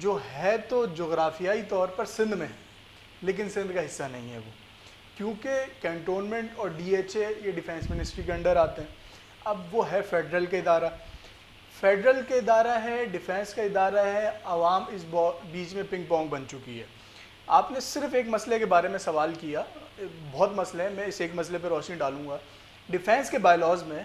جو ہے تو جغرافیائی طور پر سندھ میں ہے، لیکن سندھ کا حصہ نہیں ہے وہ، کیونکہ کینٹونمنٹ اور ڈی ایچ اے یہ ڈیفینس منسٹری کے انڈر آتے ہیں. اب وہ ہے فیڈرل کا ادارہ، فیڈرل کا ادارہ ہے، ڈیفینس کا ادارہ ہے، عوام اس بیچ میں پنگ پونگ بن چکی ہے. آپ نے صرف ایک مسئلے کے بارے میں سوال کیا، بہت مسئلے ہیں، میں اس ایک مسئلے پہ روشنی ڈالوں گا. ڈیفینس کے بائی لاز میں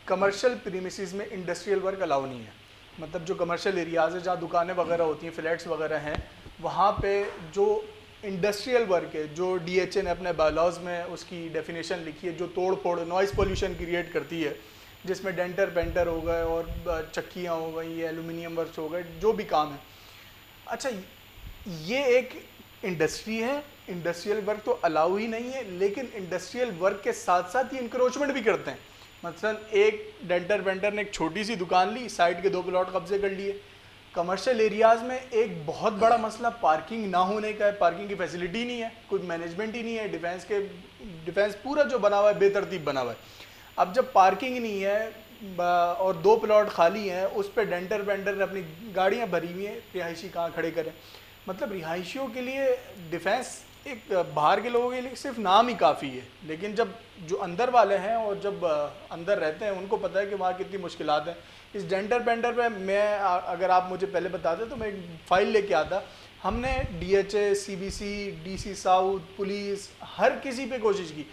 کمرشل پریمیسز میں انڈسٹریل ورک الاؤ نہیں ہے، مطلب جو کمرشل ایریاز ہیں جہاں دکانیں وغیرہ ہوتی ہیں، فلیٹس وغیرہ ہیں، وہاں پہ جو انڈسٹریل ورک ہے، جو ڈی ایچ اے نے اپنے بائی لاز میں اس کی ڈیفینیشن لکھی ہے، جو توڑ پھوڑ نوائز پولیوشن کریٹ کرتی ہے، جس میں ڈینٹر پینٹر ہو گئے اور چکیاں ہو گئی، ایلومینیم ورکس ہو گئے، جو بھی کام ہے. اچھا یہ ایک انڈسٹری ہے، انڈسٹریل ورک تو الاؤ ہی نہیں ہے، لیکن انڈسٹریل ورک کے ساتھ ساتھ یہ انکروچمنٹ بھی کرتے ہیں. مثلا ایک ڈینٹر پینٹر نے ایک چھوٹی سی دکان لی، سائڈ کے 2 پلاٹ قبضے کر لیے. کمرشل ایریاز میں ایک بہت بڑا مسئلہ پارکنگ نہ ہونے کا ہے، پارکنگ کی فیسلٹی نہیں ہے، کوئی مینجمنٹ ہی نہیں ہے. ڈیفینس پورا جو بنا ہوا ہے بے ترتیب بنا ہوا ہے. اب جب پارکنگ نہیں ہے اور 2 پلاٹ خالی ہیں، اس پہ ڈینٹر پینٹر نے اپنی گاڑیاں بھری ہوئی ہیں، رہائشی کہاں کھڑے کریں؟ مطلب رہائشیوں کے لیے ڈیفینس ایک باہر کے لوگوں کے لیے صرف نام ہی کافی ہے، لیکن جب جو اندر والے ہیں اور جب اندر رہتے ہیں ان کو پتہ ہے کہ وہاں کتنی مشکلات ہیں. اس ڈینٹر پینٹر پہ میں اگر آپ مجھے پہلے بتاتے تو میں ایک فائل لے کے آتا. ہم نے D H A, C B C, D C south, police, ہر کسی پہ کوشش کی.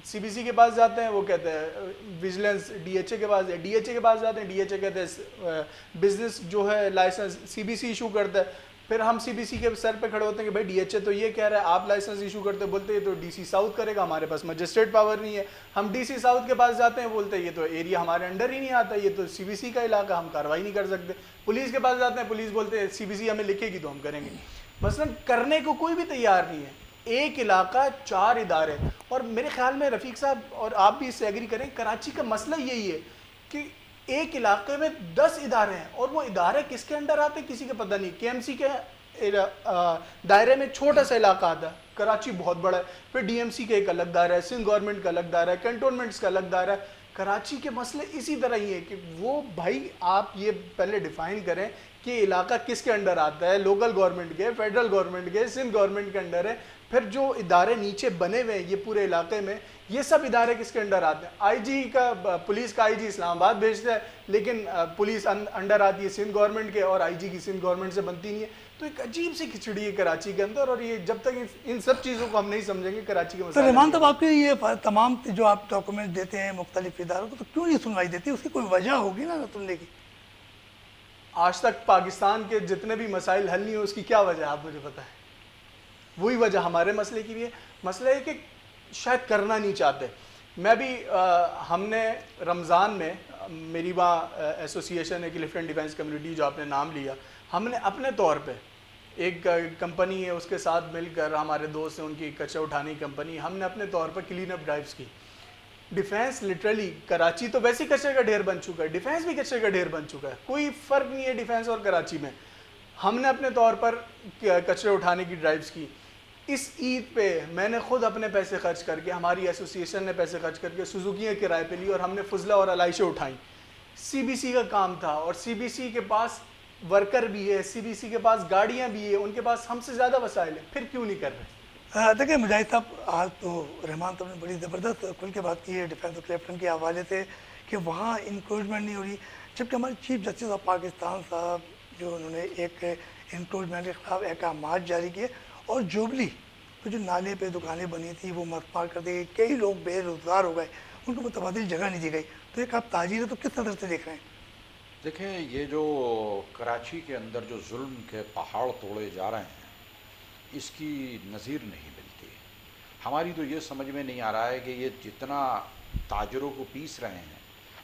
سی بی سی کے پاس جاتے ہیں وہ کہتے ہیں ویجیلنس، ڈی ایچ اے کے پاس، ڈی ایچ اے کے پاس جاتے ہیں ڈی ایچ اے کہتے ہیں بزنس جو ہے license C B C issue کرتا ہے. پھر ہم سی بی سی کے سر پہ کھڑے ہوتے ہیں کہ بھائی ڈی ایچ اے تو یہ کہہ رہا ہے، آپ لائسنس ایشو کرتے، بولتے ہیں یہ تو ڈی سی ساؤتھ کرے گا، ہمارے پاس مجسٹریٹ پاور نہیں ہے. ہم ڈی سی ساؤتھ کے پاس جاتے ہیں، بولتے ہیں یہ تو ایریا ہمارے انڈر ہی نہیں آتا، یہ تو سی بی سی کا علاقہ، ہم کارروائی نہیں کر سکتے. پولیس کے پاس جاتے ہیں، پولیس بولتے ہیں سی بی سی ہمیں لکھے گی تو ہم کریں گے. مثلا کرنے کو کوئی بھی تیار نہیں ہے. ایک علاقہ 4 ادارے، اور میرے خیال میں رفیق صاحب اور آپ بھی اس سے ایگری کریں، کراچی کا مسئلہ یہی ہے کہ ایک علاقے میں 10 ادارے ہیں اور وہ ادارے کس کے انڈر آتے ہیں کسی کا پتہ نہیں. کے ایم سی کے دائرے میں چھوٹا سا علاقہ آتا ہے، کراچی بہت بڑا ہے. پھر ڈی ایم سی کا ایک الگ دائرہ ہے، سندھ گورنمنٹ کا الگ دائرہ ہے، کنٹونمنٹس کا الگ دائرہ ہے. کراچی کے مسئلے اسی طرح ہی ہے کہ وہ بھائی آپ یہ پہلے ڈیفائن کریں کہ علاقہ کس کے انڈر آتا ہے، لوکل گورنمنٹ کے، فیڈرل گورنمنٹ کے، سندھ گورنمنٹ کے انڈر ہے. پھر جو ادارے نیچے بنے ہوئے ہیں یہ پورے علاقے میں، یہ سب ادارے کس کے انڈر آتے ہیں؟ آئی جی کا، پولیس کا آئی جی اسلام آباد بھیجتا ہے، لیکن پولیس انڈر آتی ہے سندھ گورنمنٹ کے اور آئی جی کی سندھ گورنمنٹ سے بنتی نہیں ہے. تو ایک عجیب سی کھچڑی ہے کراچی کے اندر، اور یہ جب تک ان سب چیزوں کو ہم نہیں سمجھیں گے کراچی کے تو مسائل. رحمان صاحب آپ کے یہ تمام جو آپ ڈاکومنٹ دیتے ہیں مختلف اداروں کو، تو کیوں نہیں سنوائی دیتی؟ اس کی کوئی وجہ ہوگی نا سننے کی. آج تک پاکستان کے جتنے بھی مسائل حل نہیں ہوئے اس کی کیا وجہ ہے آپ مجھے بتائیں. وہی وجہ ہمارے مسئلے کی بھی ہے. مسئلہ ہے کہ شاید کرنا نہیں چاہتے. میں بھی ہم نے رمضان میں، میری وہاں ایسوسیشن ہے کلفٹن ڈیفینس کمیونٹی جو آپ نے نام لیا، ہم نے اپنے طور پہ ایک کمپنی ہے اس کے ساتھ مل کر، ہمارے دوست ہیں ان کی کچرا اٹھانے کی کمپنی، ہم نے اپنے طور پر کلین اپ ڈرائیوز کی. ڈیفینس لٹرلی، کراچی تو ویسے ہی کچرے کا ڈھیر بن چکا ہے، ڈیفینس بھی کچرے کا ڈھیر بن چکا ہے، کوئی فرق نہیں ہے ڈیفینس اور کراچی میں. ہم نے اپنے طور پر کچرے اٹھانے کی ڈرائیوز کی. اس عید پہ میں نے خود اپنے پیسے خرچ کر کے، ہماری ایسوسیشن نے پیسے خرچ کر کے سوزوکیاں کرائے پہ لی اور ہم نے فضلہ اور علائشیں اٹھائیں. سی بی سی کا کام تھا اور سی بی سی کے پاس ورکر بھی ہے، سی بی سی کے پاس گاڑیاں بھی ہیں، ان کے پاس ہم سے زیادہ وسائل ہیں، پھر کیوں نہیں کر رہے؟ دیکھیں مجاہد صاحب، آج تو رحمان صاحب نے بڑی زبردست کھل کے بات کی ہے ڈیفینس اور کلیفٹن کے حوالے سے کہ وہاں انکروچمنٹ نہیں ہو رہی، جبکہ ہمارے چیف جسٹس آف پاکستان صاحب جو انہوں نے ایک انکروچمنٹ کے خلاف احکامات جاری کیے، اور جوبلی تو جو نالے پہ دکانیں بنی تھی وہ متمار کر دی گئی، کئی لوگ بے روزگار ہو گئے، ان کو متبادل جگہ نہیں دی گئی. تو ایک آپ تاجر ہے تو کس نظر سے دیکھ رہے ہیں؟ دیکھیں یہ جو کراچی کے اندر جو ظلم کے پہاڑ توڑے جا رہے ہیں اس کی نظیر نہیں ملتی. ہماری تو یہ سمجھ میں نہیں آ رہا ہے کہ یہ جتنا تاجروں کو پیس رہے ہیں.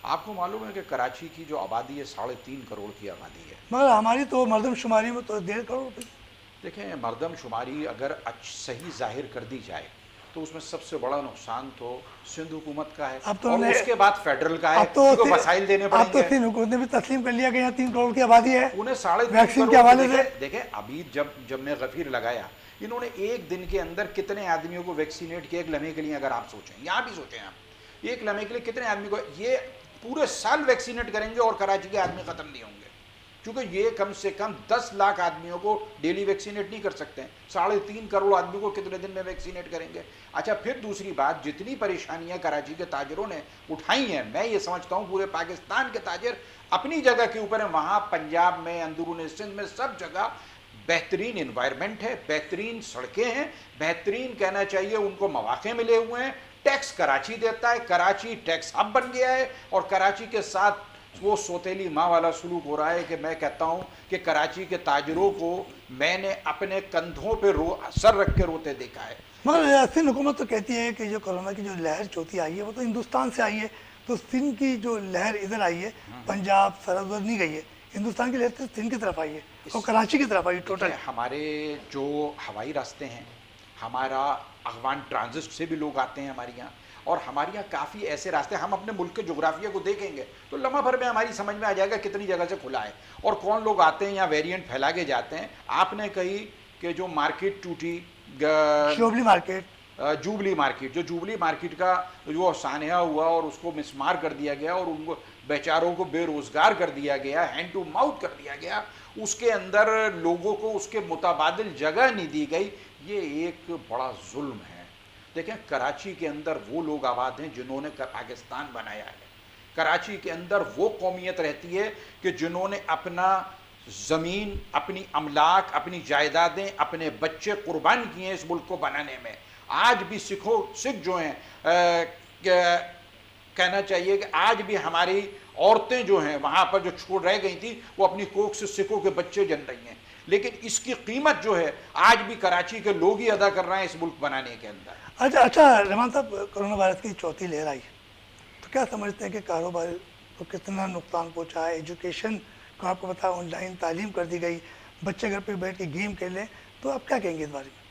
آپ کو معلوم ہے کہ کراچی کی جو آبادی ہے 3.5 کروڑ کی آبادی ہے، مگر ہماری تو مردم شماری میں تو 1.5 کروڑ روپے. دیکھیں مردم شماری اگر صحیح ظاہر کر دی جائے تو اس میں سب سے بڑا نقصان تو سندھ حکومت کا ہے اور اس کے بعد فیڈرل کا ہے، کیونکہ وسائل دینے پڑیں گے. اب تو سندھ حکومت نے بھی تسلیم کر لیا کہ یہاں 3 کروڑ کی آبادی ہے انہیں 3.5 ویکسین کے حوالے سے. دیکھیں ابھی جب میں غفیر لگایا، انہوں نے ایک دن کے اندر کتنے آدمیوں کو ویکسینیٹ کیا؟ ایک لمحے کے لیے اگر آپ سوچیں، یہاں بھی سوچیں آپ، ایک لمحے کے لیے کتنے آدمی کو، یہ پورے سال ویکسینیٹ کریں گے اور کراچی کے آدمی ختم نہیں ہوں گے. کیونکہ یہ کم سے کم 10 لاکھ آدمیوں کو ڈیلی ویکسینیٹ نہیں کر سکتے ہیں. 3.5 کروڑ آدمی کو کتنے دن میں ویکسینیٹ کریں گے؟ اچھا پھر دوسری بات، جتنی پریشانیاں کراچی کے تاجروں نے اٹھائی ہیں، میں یہ سمجھتا ہوں پورے پاکستان کے تاجر اپنی جگہ کے اوپر ہیں. وہاں پنجاب میں، اندرون سندھ میں، سب جگہ بہترین انوائرمنٹ ہے، بہترین سڑکیں ہیں، بہترین کہنا چاہیے ان کو مواقع ملے ہوئے ہیں. ٹیکس کراچی دیتا ہے، کراچی ٹیکس ہب بن گیا ہے، اور کراچی کے ساتھ وہ سوتیلی ماں والا سلوک ہو رہا ہے کہ میں کہتا ہوں کہ کراچی کے تاجروں کو میں نے اپنے کندھوں پہ سر رکھ کے روتے دیکھا ہے. مگر سندھ حکومت تو کہتی ہے کہ جو کورونا کی جو لہر چوتھی آئی ہے وہ تو ہندوستان سے آئی ہے، تو سندھ کی جو لہر ادھر آئی ہے پنجاب سرحد ادھر نہیں گئی ہے، ہندوستان کی لہر تو سندھ کی طرف آئی ہے اور کراچی کی طرف آئی ٹوٹل. ہمارے جو ہوائی راستے ہیں، ہمارا اغوان ٹرانزٹ سے بھی لوگ آتے ہیں ہمارے یہاں، اور ہمارے یہاں کافی ایسے راستے، ہم اپنے ملک کے جغرافیہ کو دیکھیں گے تو لمحہ بھر میں ہماری سمجھ میں آ جائے گا کتنی جگہ سے کھلا ہے اور کون لوگ آتے ہیں یا ویریئنٹ پھیلا کے جاتے ہیں. آپ نے کہی کہ جو مارکیٹ ٹوٹی، شوبلی مارکیٹ، جوبلی مارکیٹ، جو جوبلی مارکیٹ کا جو سانحہ ہوا اور اس کو مسمار کر دیا گیا اور ان کو بیچاروں کو بے روزگار کر دیا گیا، ہینڈ ٹو ماؤتھ کر دیا گیا، اس کے اندر لوگوں کو اس کے متبادل جگہ نہیں دی گئی، یہ ایک بڑا ظلم ہے. دیکھیں کراچی کے اندر وہ لوگ آباد ہیں جنہوں نے پاکستان بنایا ہے. کراچی کے اندر وہ قومیت رہتی ہے کہ جنہوں نے اپنا زمین، اپنی املاک، اپنی جائیدادیں، اپنے بچے قربان کیے ہیں اس ملک کو بنانے میں. آج بھی سکھ جو ہیں کہنا چاہیے کہ آج بھی ہماری عورتیں جو ہیں وہاں پر جو چھوڑ رہ گئی تھیں وہ اپنی کوکھ سے سکھوں کے بچے جن رہی ہیں، لیکن اس کی قیمت جو ہے آج بھی کراچی کے لوگ ہی ادا کر رہے ہیں اس ملک بنانے کے اندر. اچھا رحمان صاحب، کرونا وائرس کی چوتھی لہر آئی تو کیا سمجھتے ہیں کہ کاروبار کو کتنا نقصان پہنچا ہے؟ ایجوکیشن کو آپ کو پتا آن لائن تعلیم کر دی گئی، بچے گھر پہ بیٹھ کے گیم کھیل لیں، تو آپ کیا کہیں گے اس بارے میں؟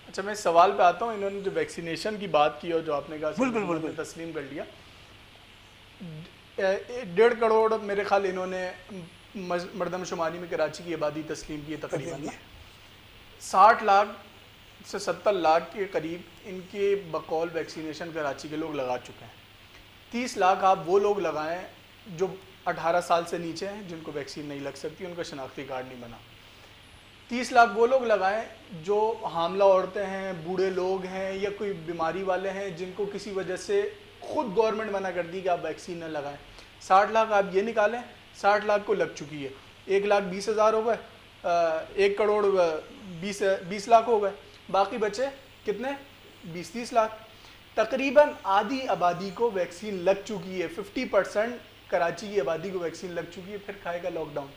اچھا میں اس سوال پہ آتا ہوں. انہوں نے جو ویکسینیشن کی بات کی اور جو آپ نے کہا بالکل تسلیم کر لیا، 1.5 کروڑ میرے خیال انہوں نے مردم شماری میں کراچی کی آبادی تسلیم کی ہے تقریباً. 60 لاکھ سے 70 لاکھ کے قریب ان کے بقول ویکسینیشن کراچی کے لوگ لگا چکے ہیں. 30 لاکھ آپ وہ لوگ لگائیں جو 18 سال سے نیچے ہیں، جن کو ویکسین نہیں لگ سکتی، ان کا شناختی کارڈ نہیں بنا. 30 لاکھ وہ لوگ لگائیں جو حاملہ عورتیں ہیں، بوڑھے لوگ ہیں، یا کوئی بیماری والے ہیں جن کو کسی وجہ سے خود گورنمنٹ منع کر دی کہ آپ ویکسین نہ لگائیں. 60 لاکھ آپ یہ نکالیں، 60 لاکھ کو لگ چکی ہے. 1,20,000 ہو گئے، 1 کروڑ 20 لاکھ ہو گئے، باقی بچے کتنے؟ 20-30 لاکھ. تقریباً آدھی آبادی کو ویکسین لگ چکی ہے. 50% کراچی کی آبادی کو ویکسین لگ چکی ہے. پھر کھائے گا لاک ڈاؤن؟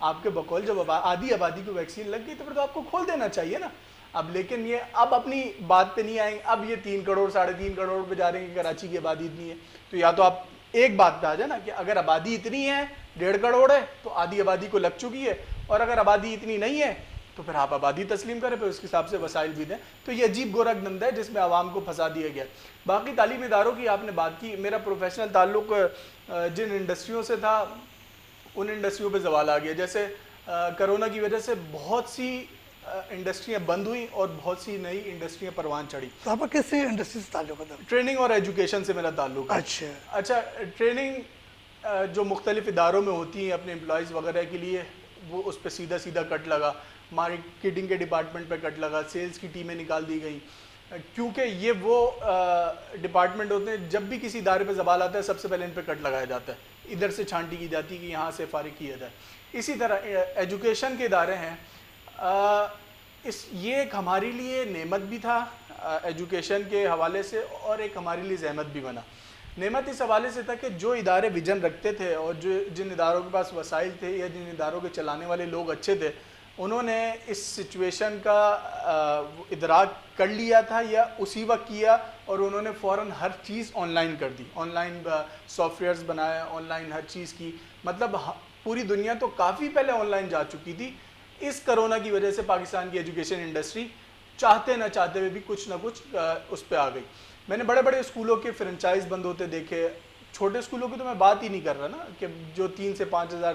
آپ کے بقول جب آدھی آبادی کو ویکسین لگ گئی تو پھر تو آپ کو کھول دینا چاہیے نا. اب لیکن یہ اب اپنی بات پہ نہیں آئیں گے. اب یہ 3 کروڑ 3.5 کروڑ پہ جا رہے ہیں کہ کراچی کی آبادی اتنی ہے. تو یا تو آپ ایک بات پہ آ جائے نا کہ اگر آبادی اتنی ہے 1.5 کروڑ ہے تو آدھی آبادی کو لگ چکی ہے، اور اگر آبادی اتنی نہیں ہے تو پھر آپ آبادی تسلیم کریں، پھر اس کے حساب سے وسائل بھی دیں. تو یہ عجیب گورکھ دھندا ہے جس میں عوام کو پھنسا دیا گیا. باقی تعلیمی اداروں کی آپ نے بات کی. میرا پروفیشنل تعلق جن انڈسٹریوں سے تھا ان انڈسٹریوں پہ زوال آ گیا. جیسے کرونا کی وجہ سے بہت سی انڈسٹریاں بند ہوئیں اور بہت سی نئی انڈسٹریاں پروان چڑھی. تو آپ کا کس سے انڈسٹری سے تعلق ہے؟ ٹریننگ اور ایجوکیشن سے میرا تعلق ہے. اچھا ٹریننگ جو مختلف اداروں میں ہوتی ہیں اپنے امپلائیز وغیرہ کے لیے، وہ اس پہ سیدھا کٹ لگا. مارکیٹنگ کے ڈپارٹمنٹ پہ کٹ لگا، سیلز کی ٹیمیں نکال دی گئیں، کیونکہ یہ وہ ڈپارٹمنٹ ہوتے ہیں جب بھی کسی ادارے پہ زوال آتا ہے سب سے پہلے ان پہ کٹ لگایا جاتا ہے، ادھر سے چھانٹی کی جاتی ہے کہ یہاں سے فارغ کیا جائے. اسی طرح ایجوکیشن کے ادارے ہیں، یہ ایک ہمارے لیے نعمت بھی تھا ایجوکیشن کے حوالے سے، اور ایک ہمارے لیے زحمت بھی بنا. نعمت اس حوالے سے تھا کہ جو ادارے ویژن رکھتے تھے اور جن اداروں کے پاس وسائل تھے یا جن اداروں کے چلانے والے لوگ اچھے تھے، انہوں نے اس سچویشن کا ادراک کر لیا تھا یا اسی وقت کیا، اور انہوں نے فوراً ہر چیز آن لائن کر دی. آن لائن سافٹ ویئرز بنایا، آن لائن ہر چیز کی. مطلب پوری دنیا تو کافی پہلے آن لائن جا چکی تھی. اس کرونا کی وجہ سے پاکستان کی ایجوکیشن انڈسٹری چاہتے نہ چاہتے ہوئے بھی کچھ نہ کچھ اس پہ آ گئی. میں نے بڑے بڑے اسکولوں کے فرنچائز بند ہوتے دیکھے. چھوٹے اسکولوں کی تو میں بات ہی نہیں کر رہا نا کہ جو 3 سے 5 ہزار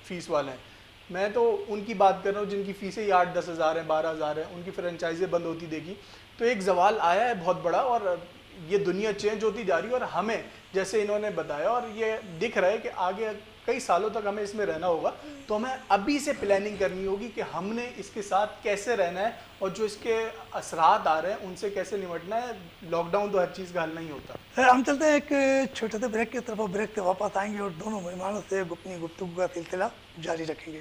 فیس والے ہیں. میں تو ان کی بات کر رہا ہوں جن کی فیسیں 8-10 ہزار ہیں، 12 ہزار ہیں. ان کی فرنچائزیں بند ہوتی دیکھی. تو ایک زوال آیا ہے بہت بڑا، اور یہ دنیا چینج ہوتی جا رہی ہے. اور ہمیں جیسے انہوں نے بتایا اور یہ دکھ رہا ہے کہ آگے کئی سالوں تک ہمیں اس میں رہنا ہوگا، تو ہمیں ابھی سے پلاننگ کرنی ہوگی کہ ہم نے اس کے ساتھ کیسے رہنا ہے اور جو اس کے اثرات آ رہے ہیں ان سے کیسے نمٹنا ہے. لاک ڈاؤن تو ہر چیز کا حل نہیں ہوتا. ہم چلتے ہیں ایک چھوٹے سے بریک کی طرف، اور بریک سے واپس آئیں گے اور دونوں مہمانوں سے اپنی گفتگو کا سلسلہ جاری رکھیں گے.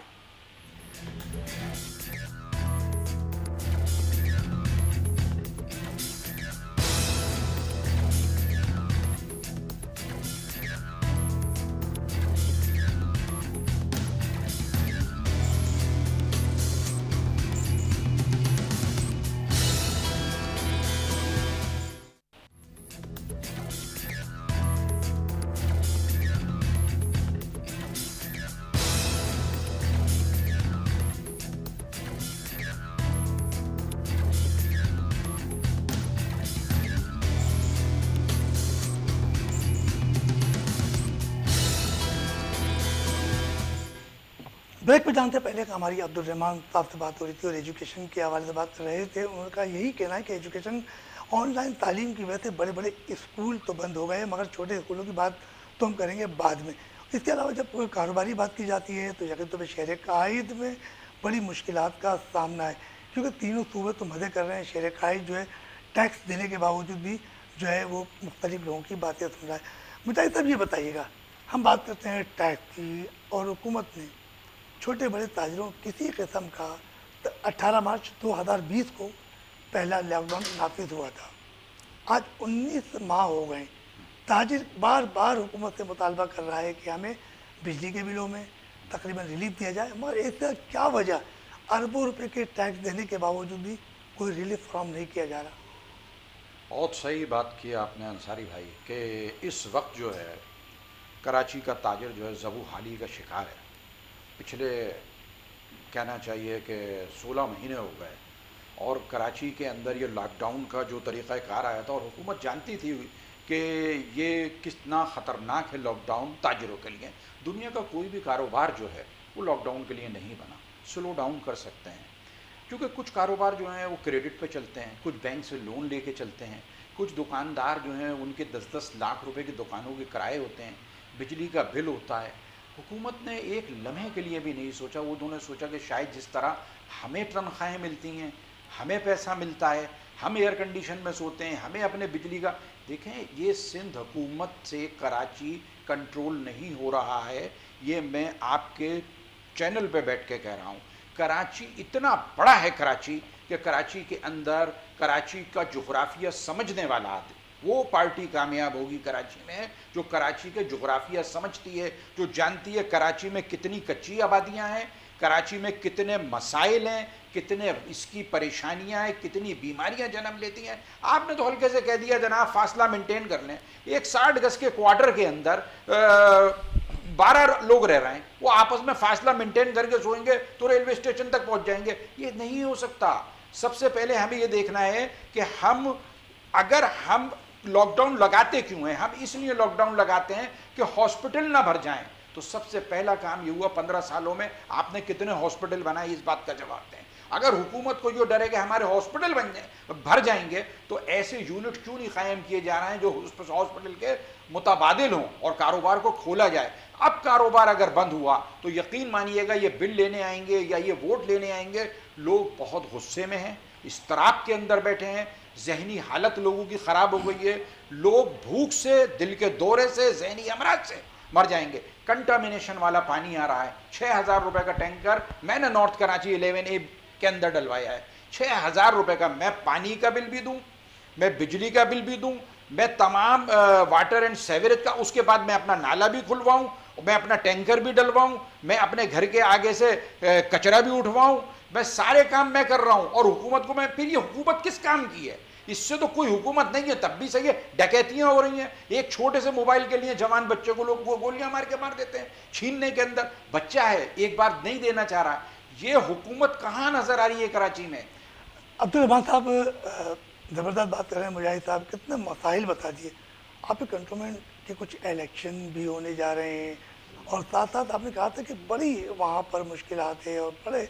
بریک پہ جانتے پہلے کہ ہماری عبد الرحمان صاحب سے بات ہو رہی تھی اور ایجوکیشن کے حوالے سے بات کر رہے تھے. ان کا یہی کہنا ہے کہ ایجوکیشن آن لائن تعلیم کی وجہ سے بڑے بڑے اسکول تو بند ہو گئے، مگر چھوٹے اسکولوں کی بات تو ہم کریں گے بعد میں. اس کے علاوہ جب کوئی کاروباری بات کی جاتی ہے تو یقین طور پہ شہر قائد میں بڑی مشکلات کا سامنا ہے، کیونکہ تینوں صوبے تو مزے کر رہے ہیں. شہر قائد جو ہے ٹیکس دینے کے باوجود بھی جو ہے وہ مختلف لوگوں کی باتیں سن رہا ہے. مجاہد صاحب یہ بتائیے گا، ہم بات کرتے ہیں ٹیکس کی، اور حکومت نے چھوٹے بڑے تاجروں کسی قسم کا 18 مارچ 2020 کو پہلا لاک ڈاؤن نافذ ہوا تھا. آج 19 ماہ ہو گئے. تاجر بار بار حکومت سے مطالبہ کر رہا ہے کہ ہمیں بجلی کے بلوں میں تقریباً ریلیف دیا جائے، مگر ایسا کیا وجہ اربوں روپے کے ٹیکس دینے کے باوجود بھی کوئی ریلیف فراہم نہیں کیا جا رہا؟ بہت صحیح بات کی آپ نے انصاری بھائی کہ اس وقت جو ہے کراچی کا تاجر جو ہے زبو حالی کا شکار ہے. پچھلے کہنا چاہیے کہ 16 مہینے ہو گئے اور کراچی کے اندر یہ لاک ڈاؤن کا جو طریقہ کار آیا تھا، اور حکومت جانتی تھی کہ یہ کتنا خطرناک ہے لاک ڈاؤن تاجروں کے لیے. دنیا کا کوئی بھی کاروبار جو ہے وہ لاک ڈاؤن کے لیے نہیں بنا، سلو ڈاؤن کر سکتے ہیں، کیونکہ کچھ کاروبار جو ہیں وہ کریڈٹ پہ چلتے ہیں، کچھ بینک سے لون لے کے چلتے ہیں، کچھ دکاندار جو ہیں ان کے 10-10 لاکھ روپے کی دکانوں کے کرائے ہوتے ہیں، بجلی کا بل ہوتا ہے. حکومت نے ایک لمحے کے لیے بھی نہیں سوچا. وہ انہوں نے سوچا کہ شاید جس طرح ہمیں تنخواہیں ملتی ہیں، ہمیں پیسہ ملتا ہے، ہم ایئر کنڈیشن میں سوتے ہیں، ہمیں اپنے بجلی کا دیکھیں، یہ سندھ حکومت سے کراچی کنٹرول نہیں ہو رہا ہے. یہ میں آپ کے چینل پہ بیٹھ کے کہہ رہا ہوں. کراچی اتنا بڑا ہے کراچی کہ کراچی کے اندر کراچی کا جغرافیہ سمجھنے والا آدمی، وہ پارٹی کامیاب ہوگی کراچی میں جو کراچی کے جغرافیہ سمجھتی ہے، جو جانتی ہے کراچی میں کتنی کچی آبادیاں ہیں، کراچی میں کتنے مسائل ہیں، کتنے اس کی پریشانیاں ہیں، کتنی بیماریاں جنم لیتی ہیں. آپ نے تو ہلکے سے کہہ دیا جناب فاصلہ مینٹین کر لیں. ایک 60 گز کے کوارٹر کے اندر 12 لوگ رہ رہے ہیں، وہ آپس میں فاصلہ مینٹین کر کے سوئیں گے تو ریلوے اسٹیشن تک پہنچ جائیں گے. یہ نہیں ہو سکتا. سب سے پہلے ہمیں یہ دیکھنا ہے کہ اگر ہم لاک ڈاؤن لگاتے کیوں ہیں. ہم اس لیے لاک ڈاؤن لگاتے ہیں کہ ہاسپٹل نہ بھر جائیں. تو سب سے پہلا کام یہ ہوا 15 سالوں میں آپ نے کتنے ہاسپٹل بنائے، اس بات کا جواب دیں. اگر حکومت کو یہ ڈر ہے کہ ہمارے ہاسپٹل بھر جائیں گے تو ایسے یونٹ کیوں نہیں قائم کیے جا رہے ہیں جو ہاسپٹل کے متبادل ہوں اور کاروبار کو کھولا جائے. اب کاروبار اگر بند ہوا تو یقین مانیے گا یہ بل لینے آئیں گے یا یہ ووٹ لینے آئیں گے. لوگ بہت غصے میں ہیں، اضطراب کے اندر بیٹھے ہیں، ذہنی حالت لوگوں کی خراب ہو گئی ہے. لوگ بھوک سے، دل کے دورے سے، ذہنی امراض سے مر جائیں گے. کنٹامینیشن والا پانی آ رہا ہے. 6000 روپے کا ٹینکر میں نے نارتھ کراچی 11A کے اندر ڈلوایا ہے. 6000 روپے کا میں پانی کا بل بھی دوں، میں بجلی کا بل بھی دوں، میں تمام واٹر اینڈ سیوریج کا، اس کے بعد میں اپنا نالا بھی کھلواؤں، میں اپنا ٹینکر بھی ڈلواؤں، میں اپنے گھر کے آگے سے کچرا بھی اٹھواؤں. میں سارے کام میں کر رہا ہوں اور حکومت کو پھر یہ حکومت کس کام کی ہے؟ اس سے تو کوئی حکومت نہیں ہے. تب بھی صحیح ہے، ڈکیتیاں ہو رہی ہیں. ایک چھوٹے سے موبائل کے لیے جوان بچے کو لوگ گولیاں مار دیتے ہیں. چھیننے کے اندر بچہ ہے، ایک بار نہیں دینا چاہ رہا. یہ حکومت کہاں نظر آ رہی ہے کراچی میں؟ عبد الرحمان صاحب زبردست بات کر رہے ہیں. مجاہد صاحب کتنے مسائل بتا دیے. آپ کے کنٹونمنٹ کے کچھ الیکشن بھی ہونے جا رہے ہیں اور ساتھ ساتھ آپ نے کہا تھا کہ بڑی وہاں پر مشکلات ہیں اور بڑے